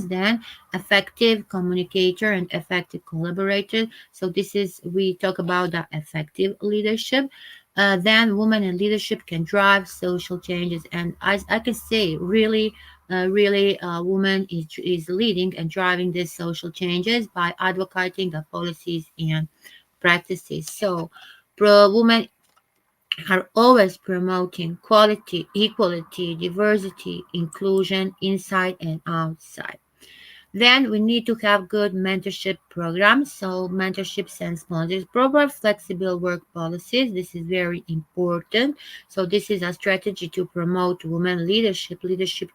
Then effective communicator and effective collaborator. So this is we talk about the effective leadership. Then women in leadership can drive social changes, and I can say really woman is leading and driving these social changes by advocating the policies and practices. So women are always promoting quality, equality, diversity, inclusion inside and outside. Then we need to have good mentorship programs. So mentorships and sponsors provide flexible work policies. This is very important. So this is a strategy to promote women leadership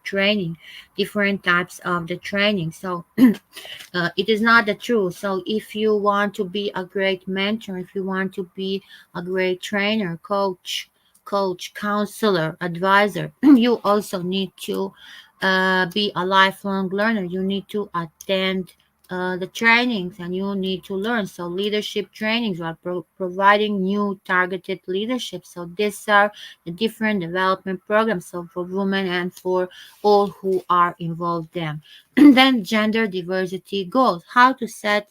training, different types of the training. So it is not the truth. So if you want to be a great mentor, if you want to be a great trainer, coach, counselor, advisor, you also need to be a lifelong learner. You need to attend the trainings and you need to learn. So leadership trainings are providing new targeted leadership. So these are the different development programs, so for women and for all who are involved in. Then gender diversity goals. How to set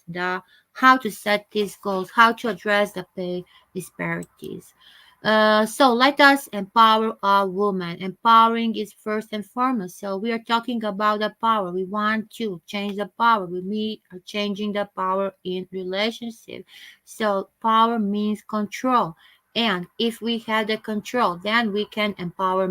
these goals, how to address the pay disparities. So let us empower our women. Empowering is first and foremost. So we are talking about the power. We want to change the power. We are changing the power in relationship. So power means control. And if we have the control, then we can empower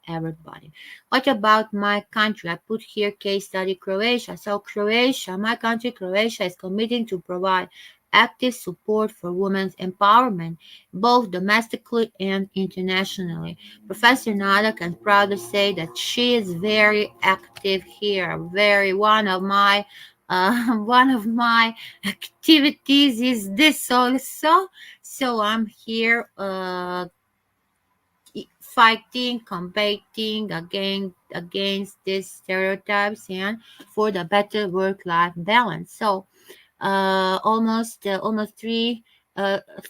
everybody. What about my country? I put here case study Croatia. So Croatia, my country, Croatia is committing to provide active support for women's empowerment, both domestically and internationally. Professor Nada can proudly say that she is very active here. Very one of my activities is this also. So I'm here fighting, combating against these stereotypes and for the better work-life balance. So almost 3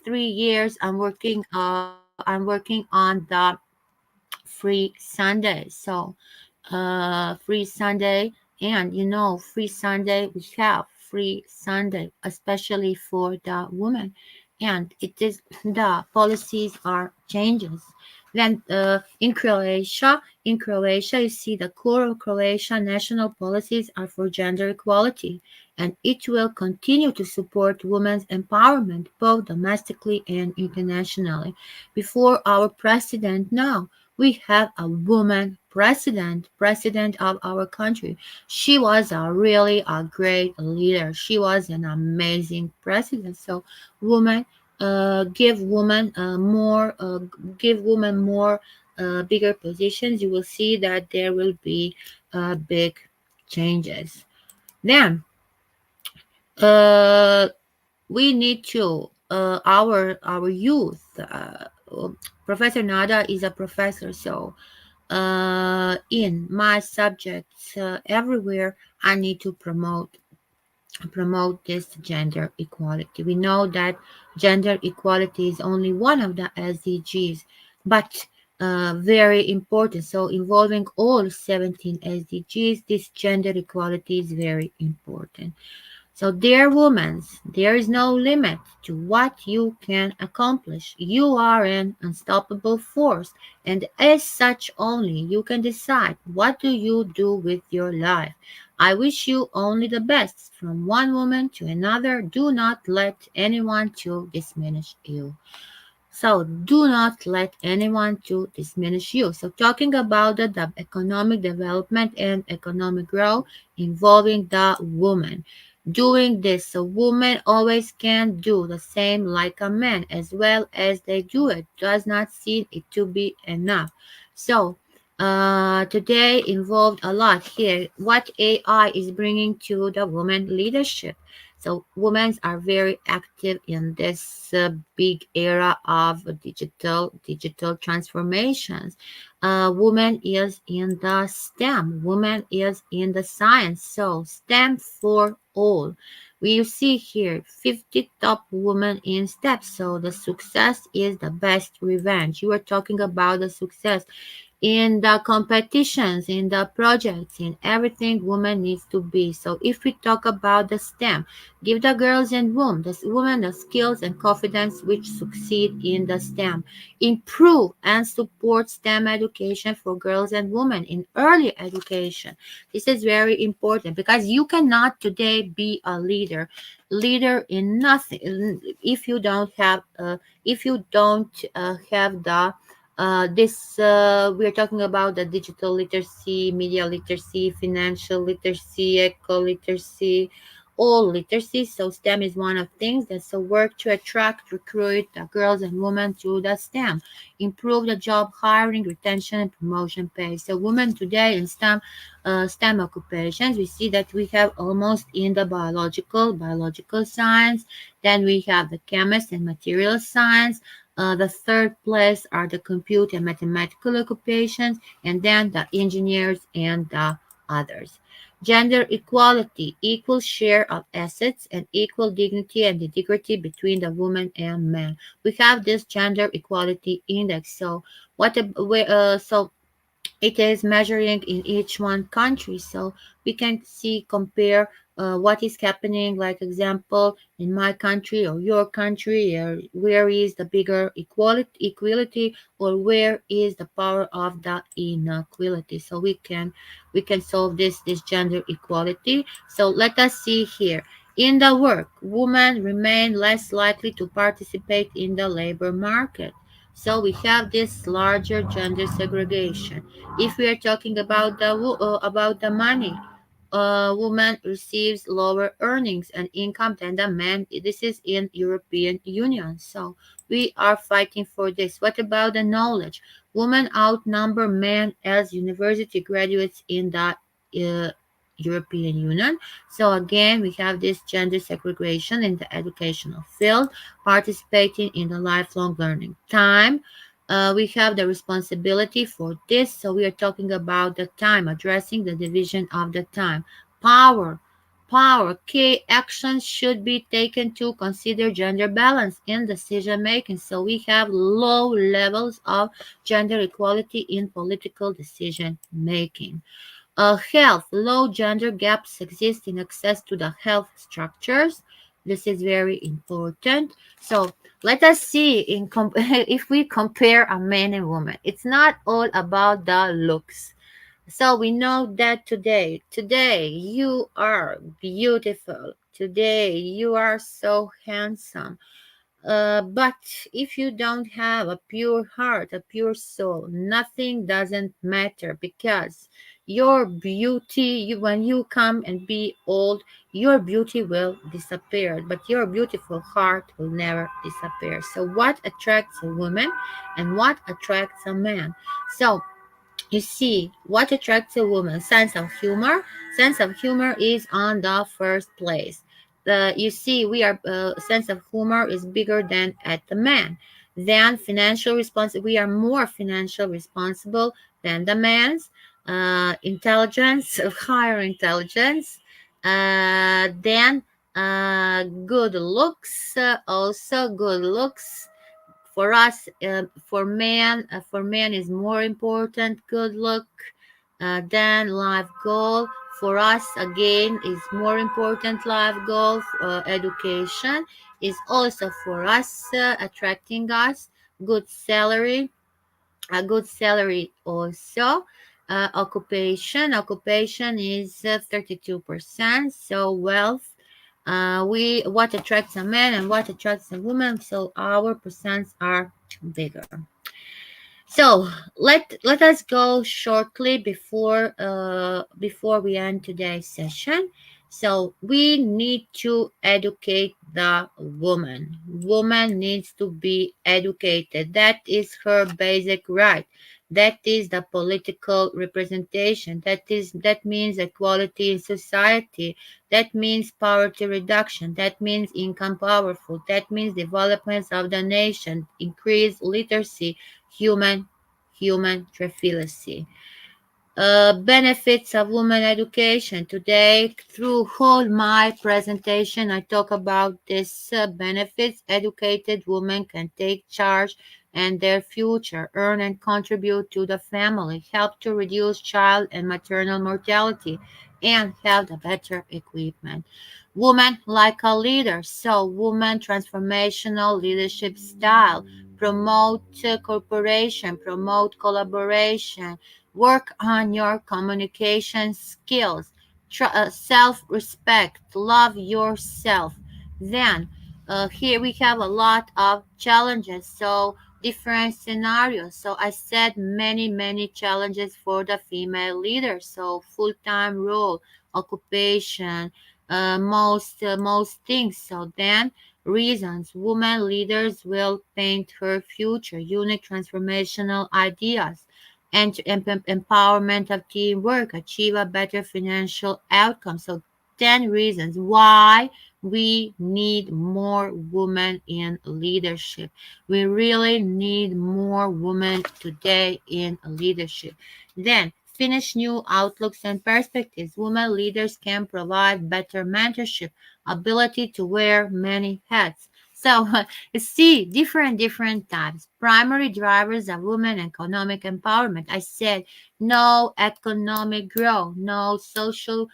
years I'm working on the free Sunday. So free Sunday, and free Sunday, we have free Sunday especially for the women, and it is the policies are changes. Then in Croatia you see the core of Croatia national policies are for gender equality, and it will continue to support women's empowerment both domestically and internationally. Before our president now, we have a woman president of our country. She was a great leader. She was an amazing president. So women give women more bigger positions. You will see that there will be big changes. Then uh, we need to our youth. Professor Nada is a professor, so in my subjects everywhere I need to promote this gender equality. We know that gender equality is only one of the SDGs, but very important. So involving all 17 SDGs, this gender equality is very important. So, dear women, there is no limit to what you can accomplish. You are an unstoppable force, and as such only you can decide what do you do with your life. I wish you only the best from one woman to another. Do not let anyone to diminish you. So do not let anyone to diminish you. So talking about the economic development and economic growth involving the woman. Doing this, a woman always can do the same like a man as well as they do it. Does not seem it to be enough. So today involved a lot here. What AI is bringing to the woman leadership. So women are very active in this big era of digital transformations. Woman is in the STEM. Woman is in the science. So STEM for all. We see here 50 top women in STEM. So the success is the best revenge. You are talking about the success in the competitions, in the projects, in everything woman needs to be. So if we talk about the STEM, give the girls and women the skills and confidence which succeed in the STEM. Improve and support STEM education for girls and women in early education. This is very important because you cannot today be a leader in nothing if you don't have have the this we're talking about the digital literacy, media literacy, financial literacy, eco literacy, all literacy. So STEM is one of things that's a work to attract, recruit the girls and women to the STEM, improve the job hiring, retention, and promotion pay. So women today in STEM occupations, we see that we have almost in the biological science, then we have the chemist and material science, the third place are the compute and mathematical occupations, and then the engineers and the others. Gender equality, equal share of assets and equal dignity and integrity between the woman and man. We have this gender equality index. So so it is measuring in each one country, so we can see compare what is happening, like example in my country or your country, or where is the bigger equality, or where is the power of the inequality. So we can solve this gender equality. So let us see here. In the work, women remain less likely to participate in the labor market. So we have this larger gender segregation. If we are talking about about the money, a woman receives lower earnings and income than the man. This is in European Union. So we are fighting for this. What about the knowledge? Women outnumber men as university graduates in the European Union. So again, we have this gender segregation in the educational field, participating in the lifelong learning time. We have the responsibility for this. So we are talking about the time, addressing the division of the time. Power. Power. Key actions should be taken to consider gender balance in decision making. So we have low levels of gender equality in political decision making. Health. Low gender gaps exist in access to the health structures. This is very important. So let us see if we compare a man and woman. It's not all about the looks. So we know that today you are beautiful. Today you are so handsome. But if you don't have a pure heart, a pure soul, nothing doesn't matter because your beauty, when you come and be old, your beauty will disappear, but your beautiful heart will never disappear. So, what attracts a woman and what attracts a man? So, you see, what attracts a woman? Sense of humor. Sense of humor is on the first place. You see, we are sense of humor is bigger than at the man. Then financial response. We are more financial responsible than the man's. Intelligence, higher intelligence. Then good looks. Also good looks For us, for men is more important good look than life goal. For us, again, is more important life goal. Education is also for us attracting us good salary, a good salary also. Occupation is 32%. So wealth, we what attracts a man and what attracts a woman. So our percents are bigger. So let us go shortly before we end today's session. So we need to educate the woman. Woman needs to be educated. That is her basic right. That is the political representation. That means equality in society. That means poverty reduction. That means income powerful. That means development of the nation, increased literacy, human triphylacity. Benefits of women education. Today, through whole my presentation, I talk about this benefits. Educated women can take charge and their future, earn and contribute to the family, help to reduce child and maternal mortality, and have the better equipment. Women like a leader, so woman transformational leadership style, promote cooperation, promote collaboration, work on your communication skills, self respect, love yourself. Then, here we have a lot of challenges. So, different scenarios. So, I said many challenges for the female leader. So, full time role, occupation, most things. So, then, reasons women leaders will paint her future, unique transformational ideas and empowerment of teamwork, achieve a better financial outcome. So 10 reasons why we need more women in leadership. We really need more women today in leadership. Then finish new outlooks and perspectives. Women leaders can provide better mentorship, ability to wear many hats. So see different types. Primary drivers of women economic empowerment. I said no economic growth, no social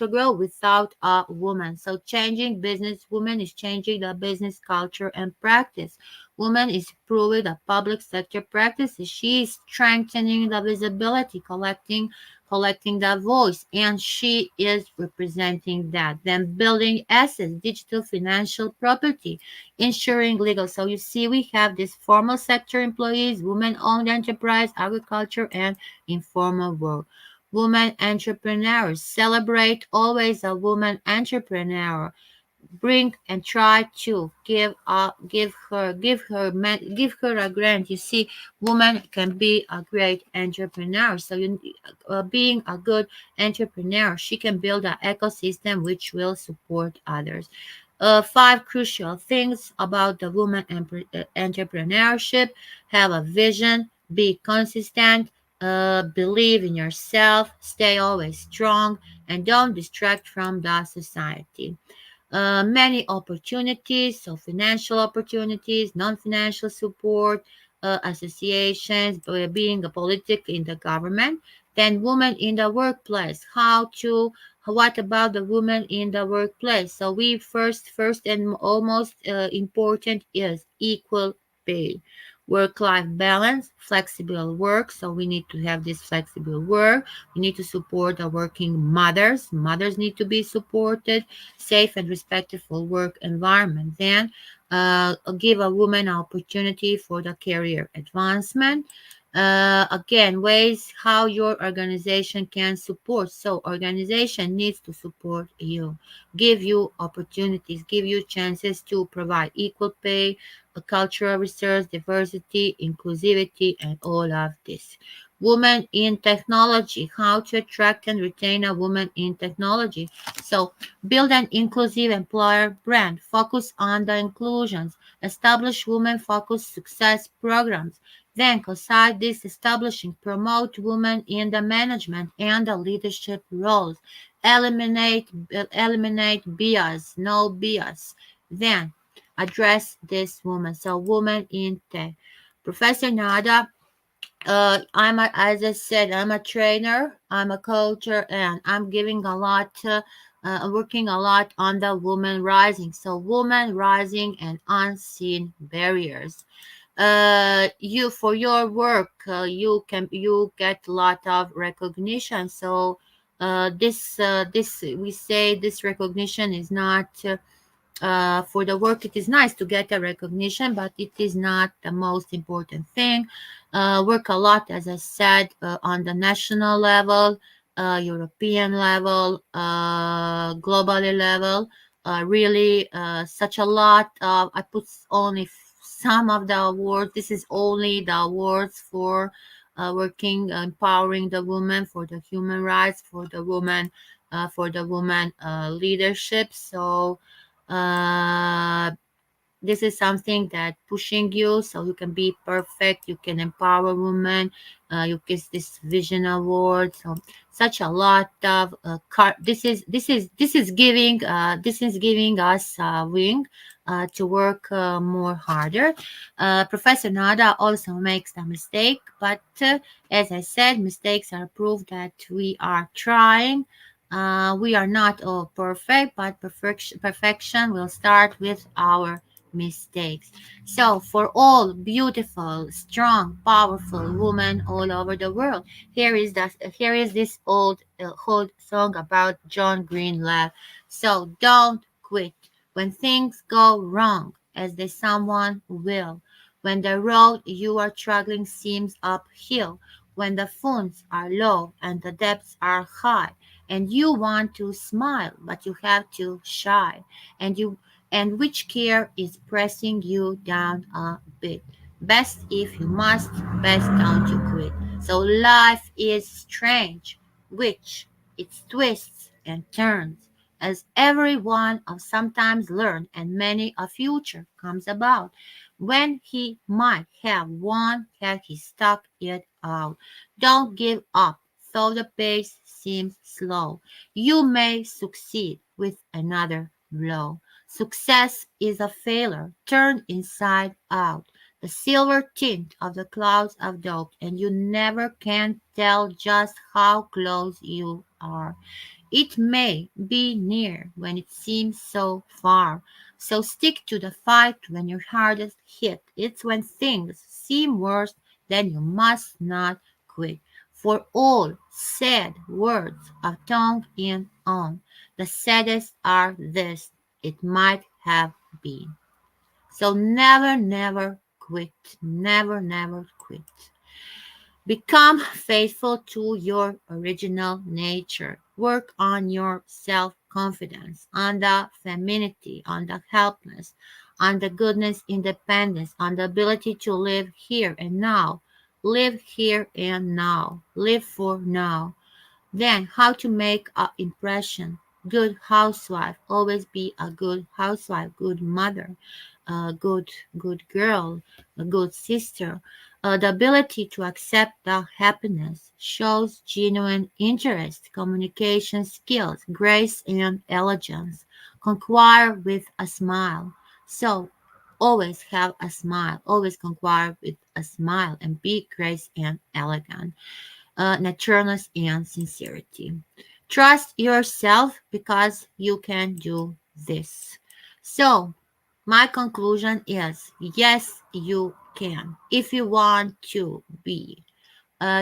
growth without a woman. So changing business woman is changing the business culture and practice. Woman is improving the public sector practices. She is strengthening the visibility, collecting that voice, and she is representing that. Then building assets, digital financial property, ensuring legal. So you see, we have this formal sector employees, women-owned enterprise, agriculture, and informal work. Women entrepreneurs celebrate always a woman entrepreneur, bring and try to give her a grant. You see, woman can be a great entrepreneur. So being a good entrepreneur, she can build an ecosystem which will support others. Five crucial things about the woman entrepreneurship: have a vision, be consistent, believe in yourself, stay always strong, and don't distract from the society. Many opportunities, so financial opportunities, non-financial support, associations, being a politic in the government. Then women in the workplace. What about the women in the workplace? So we first and almost important is equal pay. Work-life balance, flexible work. So we need to have this flexible work. We need to support the working mothers. Mothers need to be supported, safe and respectful work environment. Then give a woman an opportunity for the career advancement. Again, ways how your organization can support. So organization needs to support you, give you opportunities, give you chances to provide equal pay, cultural research, diversity, inclusivity, and all of this. Women in technology, how to attract and retain a woman in technology. So build an inclusive employer brand, focus on the inclusions, establish women-focused success programs. Then, beside this, establishing promote women in the management and the leadership roles. Eliminate bias, no bias. Then address this woman. So, woman in tech. Professor Nada, as I said, I'm a trainer, I'm a coacher, and I'm giving a lot, working a lot on the woman rising. So, woman rising and unseen barriers. You for your work, you get a lot of recognition. So, this we say this recognition is not. For the work, it is nice to get a recognition, but it is not the most important thing. Work a lot, as I said, on the national level, European level, globally level. Really, such a lot of, I put only some of the awards. This is only the awards for working, empowering the woman, for the human rights, for the woman leadership. So, uh, this is something that pushing you so you can be perfect, you can empower women. You get this vision award. So such a lot of this is giving us a wing to work more harder. Professor Nada also makes the mistake, but as I said, mistakes are proof that we are trying. We are not all perfect, but perfection will start with our mistakes. So, for all beautiful, strong, powerful women all over the world, here is this old song about John Greenleaf. So, don't quit when things go wrong, as they someone will. When the road you are traveling seems uphill, when the funds are low and the debts are high, and you want to smile, but you have to shy, and you and which care is pressing you down a bit. Best if you must, best don't you quit. So life is strange, which its twists and turns, as every one of sometimes learn and many a future comes about. When he might have won, had he stuck it out. Don't give up, though the pace seems slow. You may succeed with another blow. Success is a failure turned inside out, the silver tint of the clouds of doubt, and you never can tell just how close you are. It may be near when it seems so far. So stick to the fight when you're hardest hit. It's when things seem worse, then you must not quit. For all sad words of tongue in on, the saddest are this: it might have been. So never, never quit. Never, never quit. Become faithful to your original nature. Work on your self confidence, on the femininity, on the helpness, on the goodness, independence, on the ability to live here and now. Live here and now. Live for now. Then, how to make an impression. Good housewife. Always be a good housewife, good mother, a good girl, a good sister. The ability to accept the happiness shows genuine interest, communication skills, grace and elegance. Conquer with a smile. So always have a smile. Always conquer with a smile and be grace and elegant, naturalness, and sincerity. Trust yourself because you can do this. So, my conclusion is yes, you can. If you want to be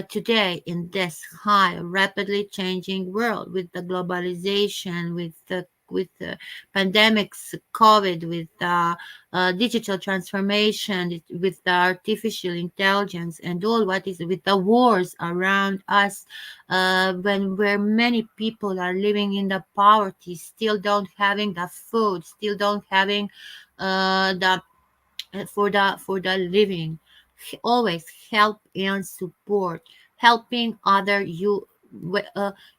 today in this high, rapidly changing world with the globalization, with the pandemics, COVID, with the digital transformation, with the artificial intelligence, and all what is with the wars around us, when where many people are living in the poverty, still don't having the food, still don't having the for the living. Always help and support, helping other you,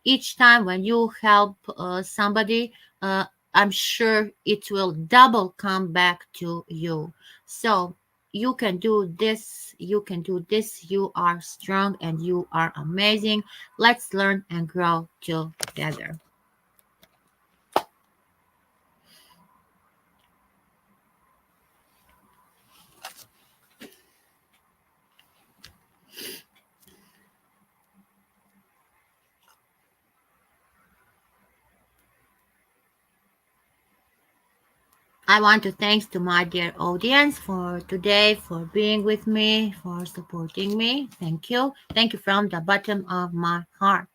each time when you help somebody, I'm sure it will double come back to you. So you can do this, you can do this. You are strong and you are amazing. Let's learn and grow together. I want to thanks to my dear audience for today, for being with me, for supporting me. Thank you. Thank you from the bottom of my heart.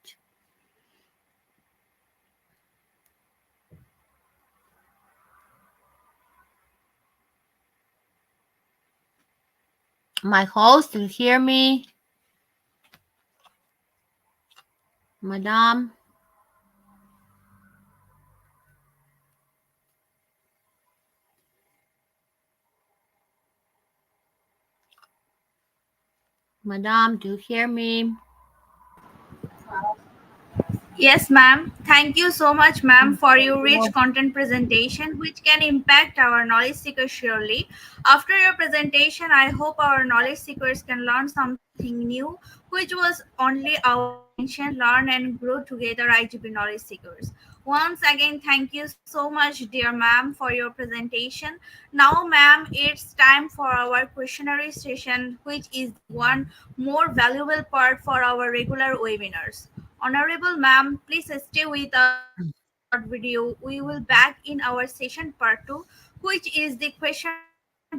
My host, you hear me? Madam, Madam, do you hear me? Yes, ma'am. Thank you so much, ma'am, Thank for your rich you. content presentation, which can impact our knowledge seekers surely. After your presentation, I hope our knowledge seekers can learn something new, which was only our intention learn and grow together, IGP knowledge seekers. Once again, thank you so much, dear ma'am, for your presentation. Now, ma'am, it's time for our questionnaire session, which is the one more valuable part for our regular webinars. Honorable ma'am, please stay with us for a short video. We will back in our session part 2, which is the question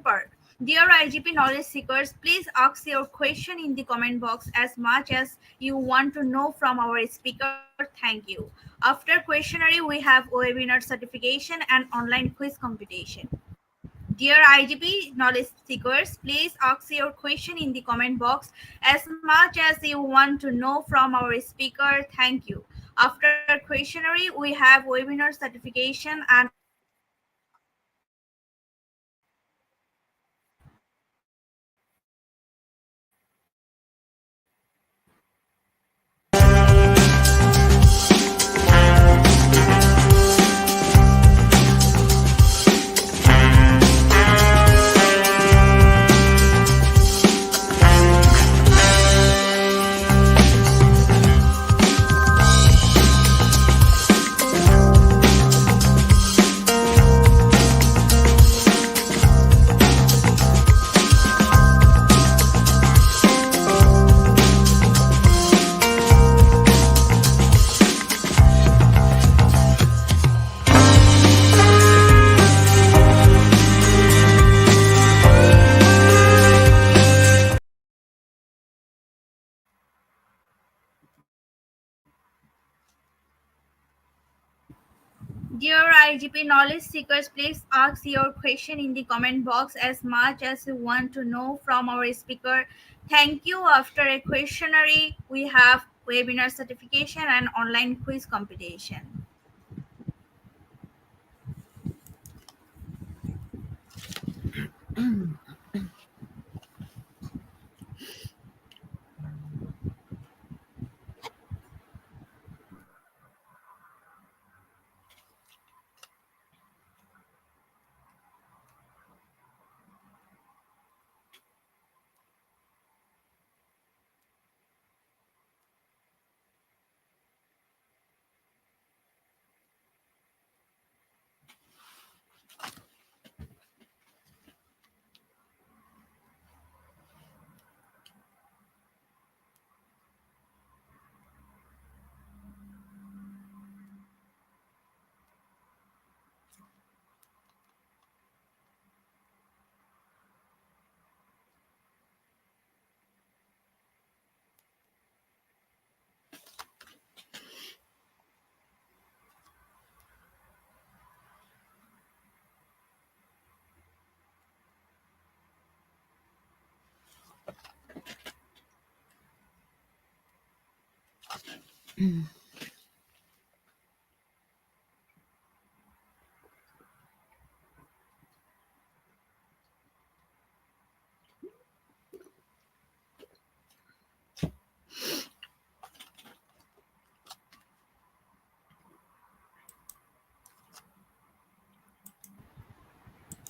part. Dear IGP knowledge seekers, please ask your question in the comment box as much as you want to know from our speaker. Thank you. After questionnaire, we have webinar certification and online quiz competition. Dear IGP knowledge seekers, please ask your question in the comment box as much as you want to know from our speaker. Thank you. After questionnaire, we have webinar certification and online quiz competition. Dear IGP knowledge seekers, please ask your question in the comment box as much as you want to know from our speaker. Thank you. After a questionnaire, we have webinar certification and online quiz competition.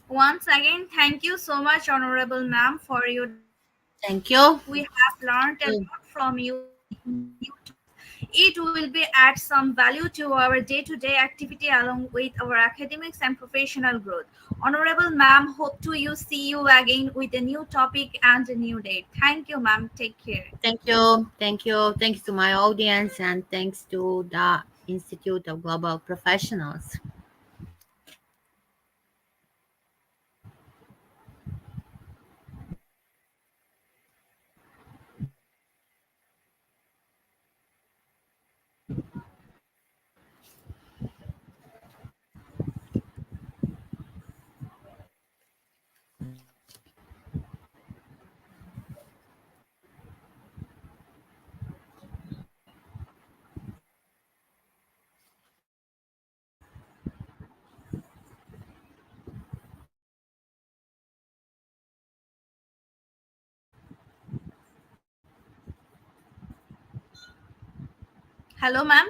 Once again, thank you so much, Honorable Ma'am, for your presentation. Thank you. We have learned a lot from you with new tools. It will be add some value to our day-to-day activity along with our academics and professional growth. Honorable Ma'am, hope to you see you again with a new topic and a new date. Thank you, Ma'am. Take care. Thank you. Thank you. Thanks to my audience and thanks to the Institute of Global Professionals. Hello, ma'am.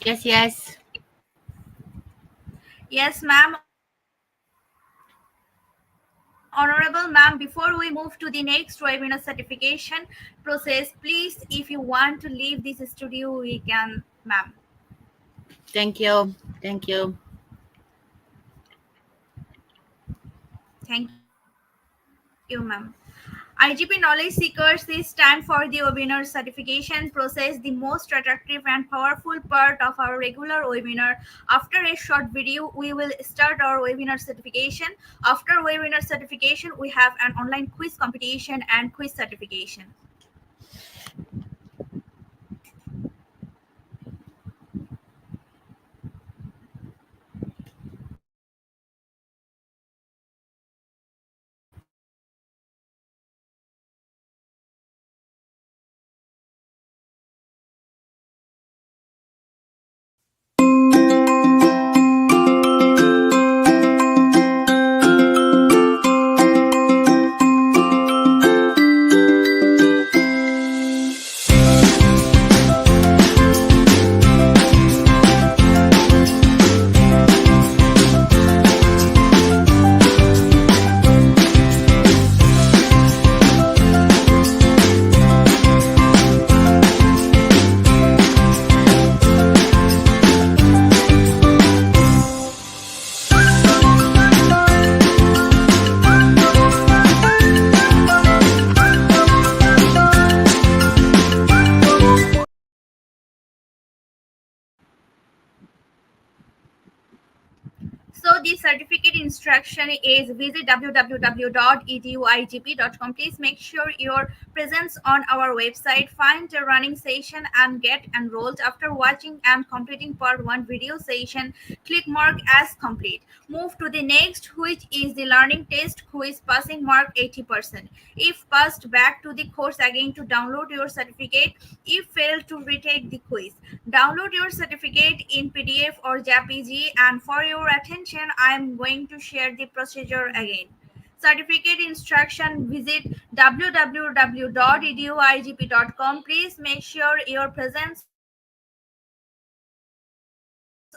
Yes, yes. Yes, ma'am. Honorable ma'am, before we move to the next webinar certification process, please, if you want to leave this studio, we can, ma'am. Thank you. Thank you. Thank you, ma'am. IGP Knowledge Seekers, it's time for the webinar certification process, the most attractive and powerful part of our regular webinar. After a short video, we will start our webinar certification. After webinar certification, we have an online quiz competition and quiz certification. So the certificate instruction is visit www.eduigp.com. Please make sure your presence on our website. Find a running session and get enrolled. After watching and completing part 1 video session, click mark as complete. Move to the next, which is the learning test quiz, passing mark 80%. If passed, back to the course again to download your certificate. If failed, to retake the quiz. Download your certificate in PDF or JPG, and for your attention, I am going to share the procedure again. Certificate instruction, visit www.eduigp.com. Please make sure your presence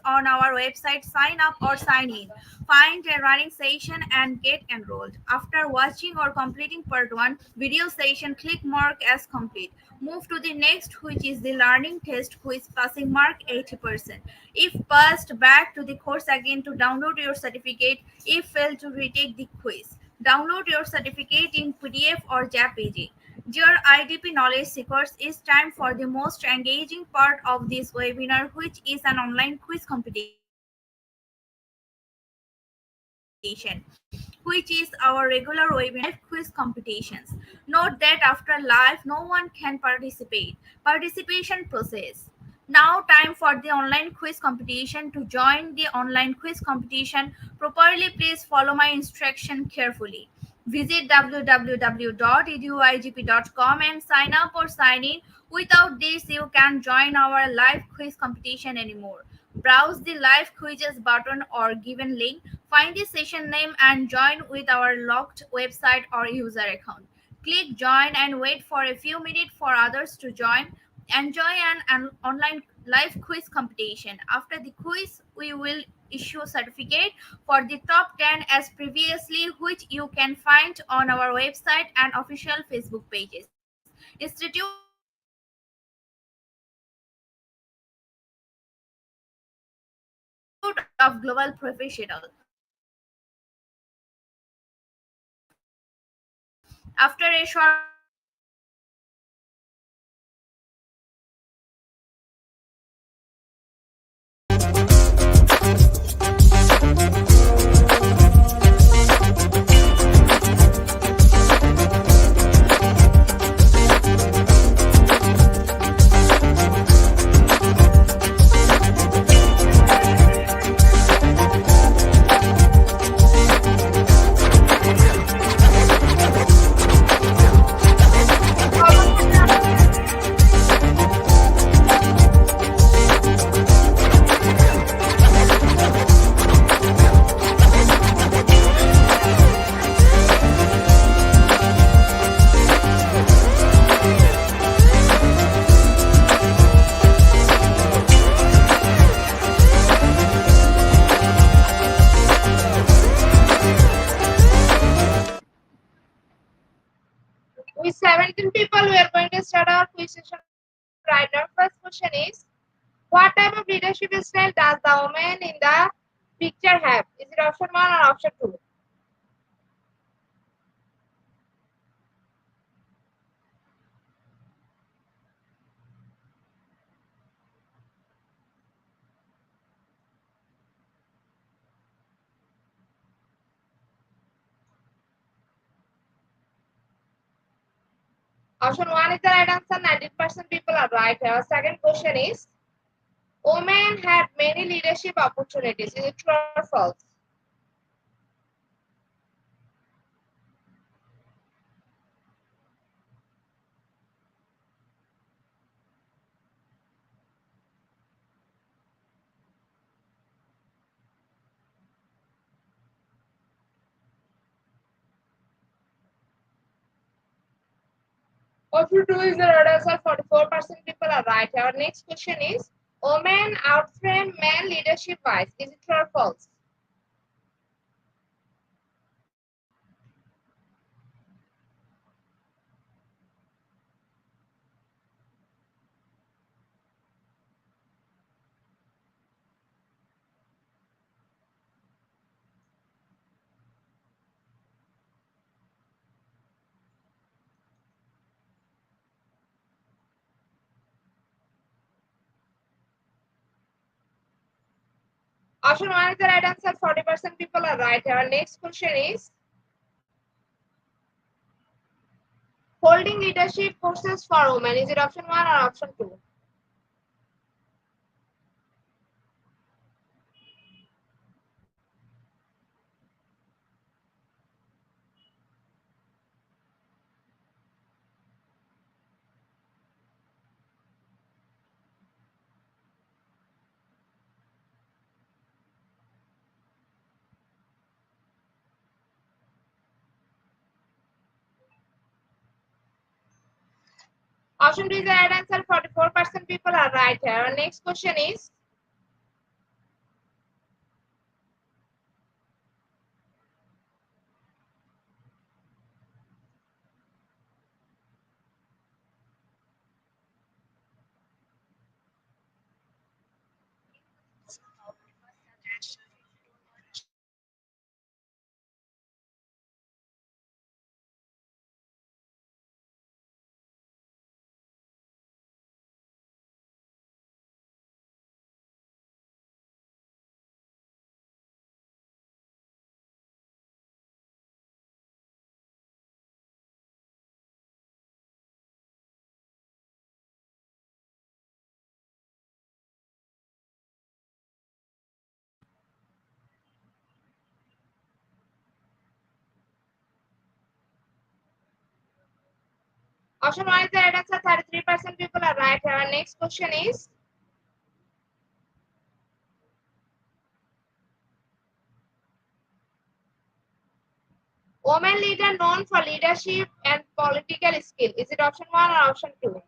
on our website. Sign up or sign in. Find a running session and get enrolled. After watching or completing part 1 video session, click mark as complete. Move to the next, which is the learning test quiz, passing mark 80%. If passed, back to the course again to download your certificate. If failed, to retake the quiz. Download your certificate in PDF or JPG. Dear IDP Knowledge Seekers, it's time for the most engaging part of this webinar, which is an online quiz competition, which is our regular webinar quiz competitions. Note that after live, no one can participate. Participation process. Now time for the online quiz competition. To join the online quiz competition properly, please follow my instruction carefully. Visit www.eduigp.com and sign up or sign in. Without this, you can join our live quiz competition anymore. Browse the live quizzes button or given link. Find the session name and join with our locked website or user account. Click join and wait for a few minutes for others to join. Enjoy an online live quiz competition. After the quiz, we will issue a certificate for the top 10 as previously, which you can find on our website and official Facebook pages. Institute of Global Professional. After a short With 17 people, we are going to start our quiz session right now. First question is, what type of leadership style does the woman in the picture have? Is it option 1 or option 2? Option 1 is the right answer. 90% people are right. Our second question is, women had many leadership opportunities. Is it true or false? Option 2 is the right answer. 44% people are right. Our next question is, women outframe men leadership wise. Is it true or false? Option 1 is the right answer. 40% people are right. Our next question is, holding leadership courses for women. Is it option 1 or option 2? Option 2 is the right answer. 44% people are right. Our next question is, option 1 is the right answer. 33% people are right. Our next question is, woman leader known for leadership and political skill. Is it option 1 or option 2?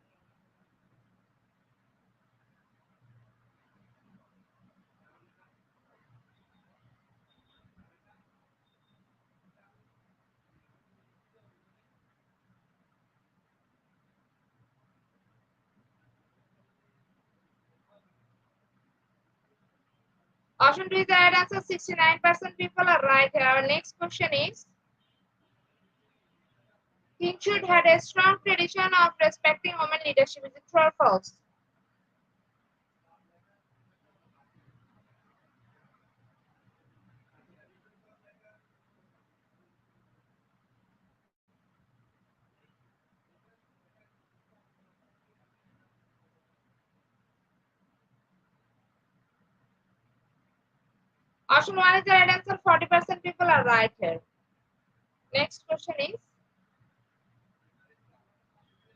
Option 2 is the right answer. 69% people are right. Our next question is, Kinshud had a strong tradition of respecting women leadership. Is it true or false? Option 1 is the right answer. 40% people are right here. Next question is,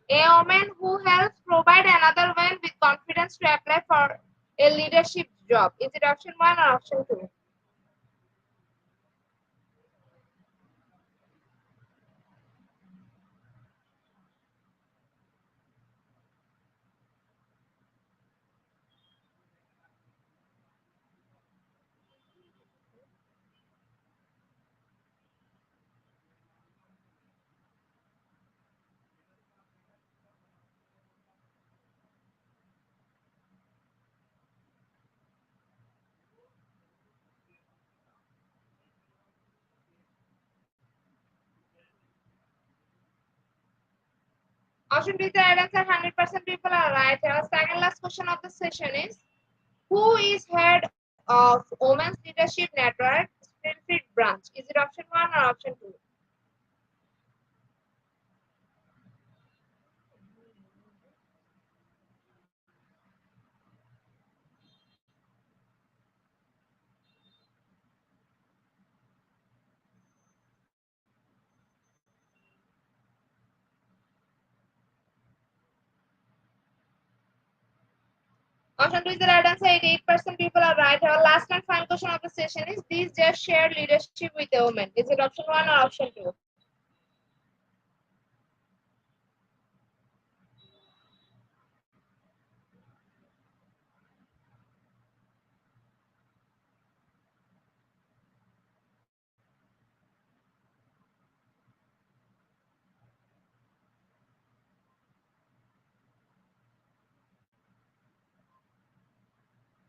a woman who helps provide another woman with confidence to apply for a leadership job. Is it option 1 or option 2? Option B is the right answer. 100% people are right. Our second last question of the session is: who is head of Women's Leadership Network Springfield branch? Is it option 1 or option 2? Option 2 is the right answer. 88% people are right. Our last and final question of the session is: these just shared leadership with the women. Is it option 1 or option 2?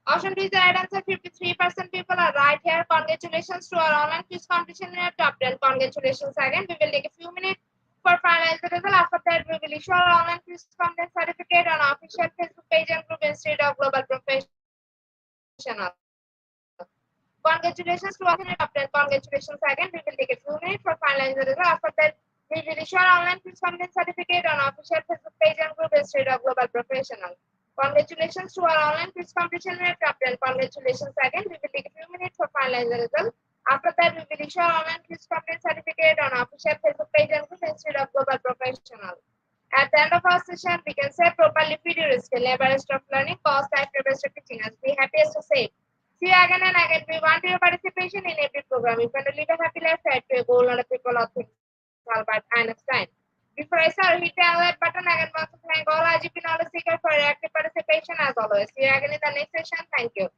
Option 2 is the right answer. 53% people are right here. Congratulations to our online quiz competition winner top 10. Congratulations again. We will take a few minutes for finalize the result. After that, we will issue our online quiz content certificate on our official Facebook page and group Institute of Global Professional. Congratulations to our top 10. Congratulations again. We will take a few minutes for finalize the result. After that, we will issue our online quiz content certificate on our official Facebook page and group Institute of Global Professional. Congratulations to our online quiz competition winner top 10. Congratulations again. We will take a few minutes for finalize the result. After that, we will issue our online quiz content certificate on our official Facebook page and group Institute of Global Professional. At the end of our session, we can say properly feed your skill, best of learning, cost and best of teaching us. Be happiest to say. See you again and again. We want your participation in every program. If you want to live a happy life, try to a goal, not a people or things. Albert Einstein. Before I start, hit the like button again. Want to thank all IGP knowledge seekers for your active participation as always. See you again in the next session. Thank you.